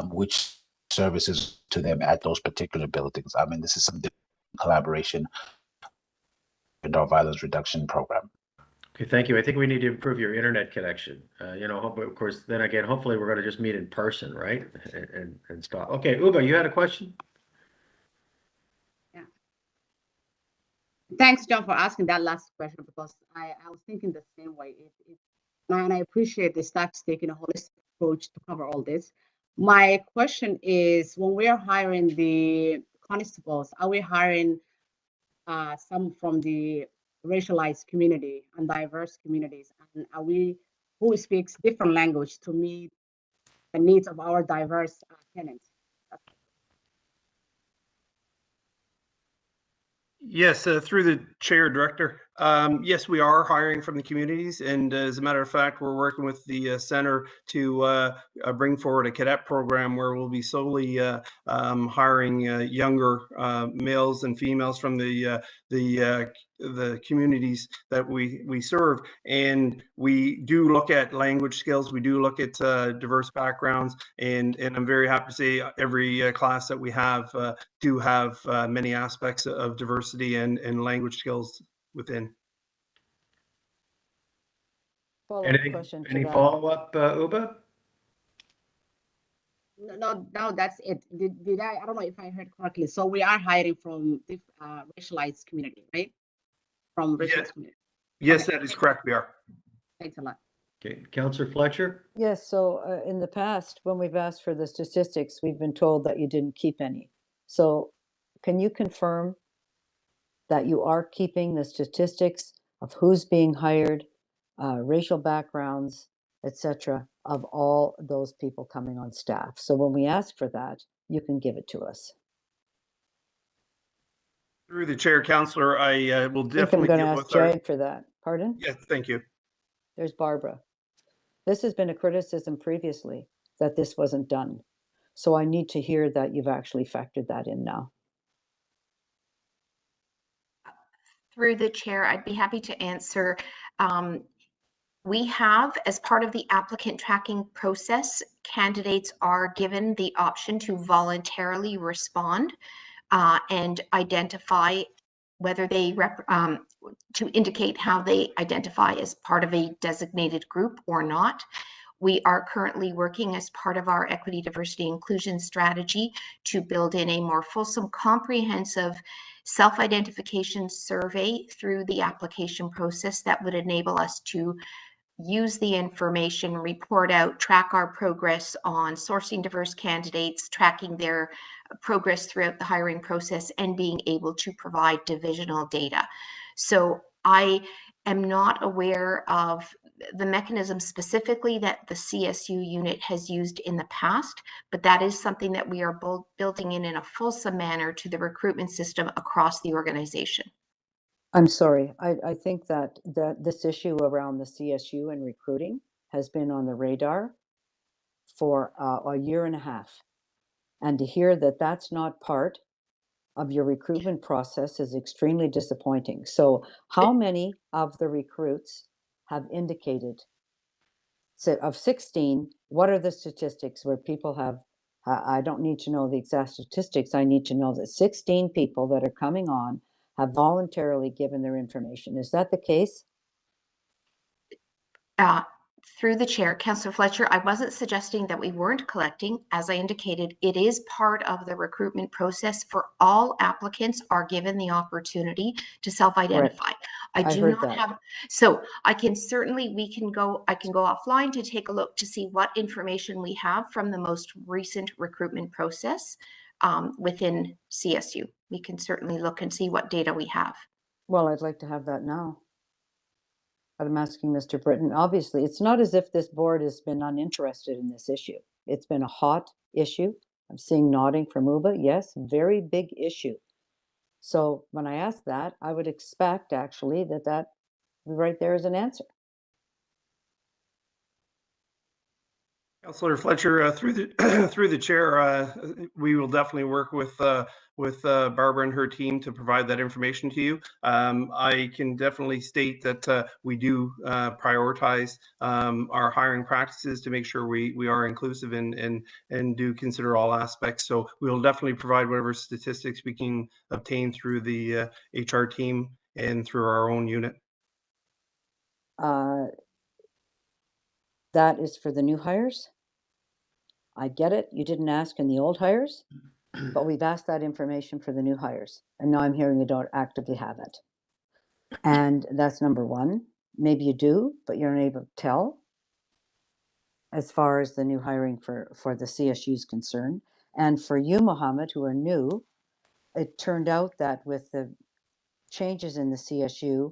which services to them at those particular buildings. I mean, this is some collaboration in our violence reduction program. Okay, thank you. I think we need to improve your internet connection. Of course, then again, hopefully we're going to just meet in person, right? And stop. Okay, Uba, you had a question? Yeah. Thanks, John, for asking that last question, because I was thinking the same way. And I appreciate the staff's taking a holistic approach to cover all this. My question is, when we are hiring the constables, are we hiring some from the racialized community and diverse communities? And are we, who speaks different language to meet the needs of our diverse tenants? Yes, through the chair, director. Yes, we are hiring from the communities, and as a matter of fact, we're working with the center to bring forward a cadet program where we'll be solely hiring younger males and females from the communities that we serve. And we do look at language skills. We do look at diverse backgrounds, and I'm very happy to say every class that we have do have many aspects of diversity and language skills within. Any follow-up, Uba? No, that's it. Did I don't know if I heard correctly. So we are hiring from the racialized community, right? From racialized community. Yes, Okay. that is correct. We are. Thanks a lot. Okay, Councillor Fletcher? Yes, so in the past, when we've asked for the statistics, we've been told that you didn't keep any. So can you confirm that you are keeping the statistics of who's being hired, racial backgrounds, etc., of all those people coming on staff? So when we ask for that, you can give it to us. Through the chair, Councillor, I will I think I'm definitely going to deal ask with our. Jag for that. Pardon? Yes, thank you. There's Barbara. This has been a criticism previously that this wasn't done. So I need to hear that you've actually factored that in now. Through the chair, I'd be happy to answer. We have, as part of the applicant tracking process, candidates are given the option to voluntarily respond and identify whether they to indicate how they identify as part of a designated group or not. We are currently working as part of our equity, diversity, inclusion strategy to build in a more fulsome, comprehensive self-identification survey through the application process that would enable us to use the information, report out, track our progress on sourcing diverse candidates, tracking their progress throughout the hiring process, and being able to provide divisional data. So I am not aware of the mechanism specifically that the CSU unit has used in the past, but that is something that we are building in a fulsome manner to the recruitment system across the organization. I'm sorry. I think that this issue around the CSU and recruiting has been on the radar for a year and a half. And to hear that that's not part of your recruitment process is extremely disappointing. So how many of the recruits have indicated, so of 16, what are the statistics where people have, I don't need to know the exact statistics, I need to know that 16 people that are coming on have voluntarily given their information. Is that the case? Through the chair, Councillor Fletcher, I wasn't suggesting that we weren't collecting. As I indicated, it is part of the recruitment process for all applicants are given the opportunity to self-identify. I do not have, so I can certainly, I can go offline to take a look to see what information we have from the most recent recruitment process within CSU. We can certainly look and see what data we have. Well, I'd like to have that now. I'm asking Mr. Britton. Obviously, it's not as if this board has been uninterested in this issue. It's been a hot issue. I'm seeing nodding from Uba. Yes, very big issue. So when I ask that, I would expect actually that right there is an answer. Councillor Fletcher, through the through the chair, we will definitely work with Barbara and her team to provide that information to you. I can definitely state that we do prioritize our hiring practices to make sure we are inclusive and do consider all aspects. So we will definitely provide whatever statistics we can obtain through the HR team and through our own unit. That is for the new hires. I get it. You didn't ask in the old hires, but we've asked that information for the new hires. And now I'm hearing you don't actively have it. And that's number one. Maybe you do, but you're unable to tell as far as the new hiring for the CSU is concerned. And for you, Mohammed, who are new, it turned out that with the changes in the CSU,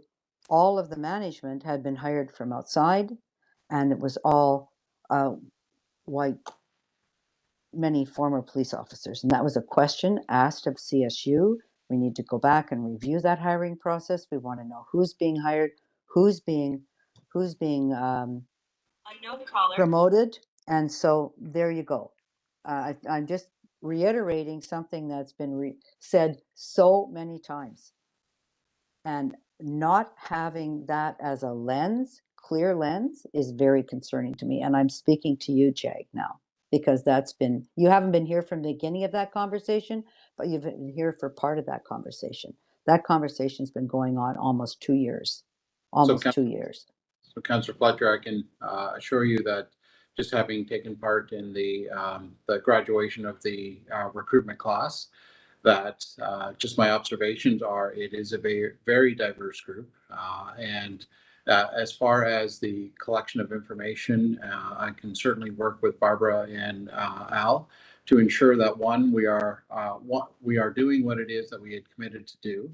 all of the management had been hired from outside, and it was all white, many former police officers. And that was a question asked of CSU. We need to go back and review that hiring process. We want to know who's being hired, who's being promoted. And so there you go. I'm just reiterating something that's been said so many times. And not having that as a lens, clear lens, is very concerning to me. And I'm speaking to you, Jag, now, because you haven't been here from the beginning of that conversation, but you've been here for part of that conversation. That conversation's been going on almost 2 years, almost 2 years. So Councillor Fletcher, I can assure you that just having taken part in the graduation of the recruitment class, that just my observations are it is a very, very diverse group. And as far as the collection of information, I can certainly work with Barbara and Al to ensure that one, we are doing what it is that we had committed to do.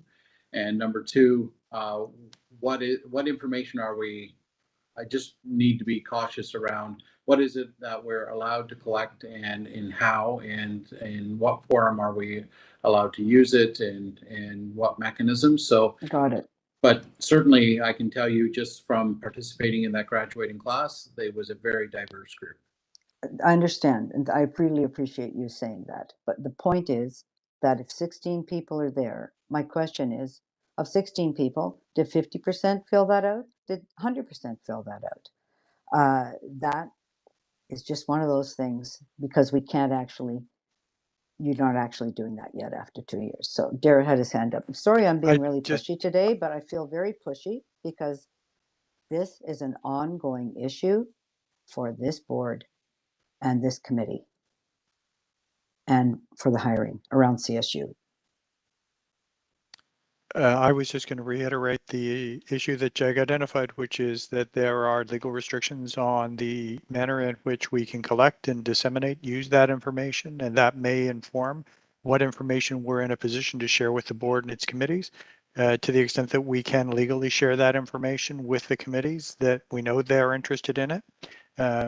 And number two, what information are we I just need to be cautious around what is it that we're allowed to collect and in how and in what form are we allowed to use it and what mechanisms. So, Got it. but certainly I can tell you just from participating in that graduating class, it was a very diverse group. I understand, and I really appreciate you saying that. But the point is that if 16 people are there, my question is, of 16 people, did 50% fill that out? Did 100% fill that out? That is just one of those things because we can't actually, you're not actually doing that yet after 2 years. So Darrett had his hand up. I'm sorry I'm being really pushy today, but I feel very pushy because this is an ongoing issue for this board and this committee and for the hiring around CSU. I was just going to reiterate the issue that Jag identified, which is that there are legal restrictions on the manner in which we can collect and disseminate, use that information, and that may inform what information we're in a position to share with the board and its committees. To the extent that we can legally share that information with the committees that we know they're interested in it.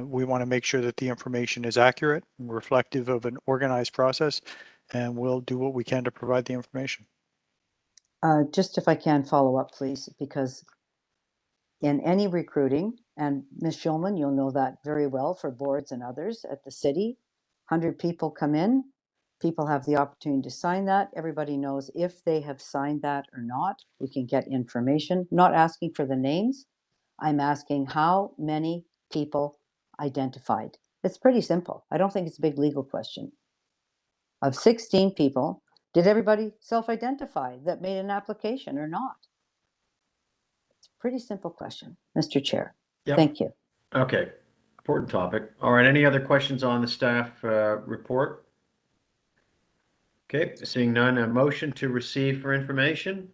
We want to make sure that the information is accurate and reflective of an organized process, and we'll do what we can to provide the information. Just if I can follow up, please, because in any recruiting, and Ms. Schulman, you'll know that very well for boards and others at the city, 100 people come in, people have the opportunity to sign that. Everybody knows if they have signed that or not. We can get information. I'm not asking for the names. I'm asking how many people identified. It's pretty simple. I don't think it's a big legal question. Of 16 people, did everybody self-identify that made an application or not? It's a pretty simple question, Mr. Chair. Yep. Thank you. Okay, important topic. All right, any other questions on the staff report? Okay, seeing none, a motion to receive for information.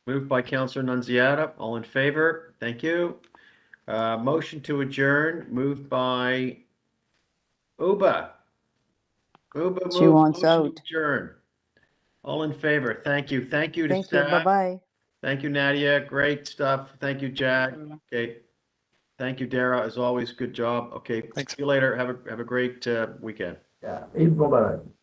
Moved by Councillor Nunziata. All in favor? Thank you. Motion to adjourn, moved by Uba. Uba She moves wants motion to out. adjourn. All in favor? Thank you. Thank you to Thank you. staff. Bye-bye. Thank you, Nadia. Great stuff. Thank you, Jack. Okay. Thank you, Dara. As always, good job. Okay. Thanks. See you later. Have a great weekend. Yeah, it's bye-bye.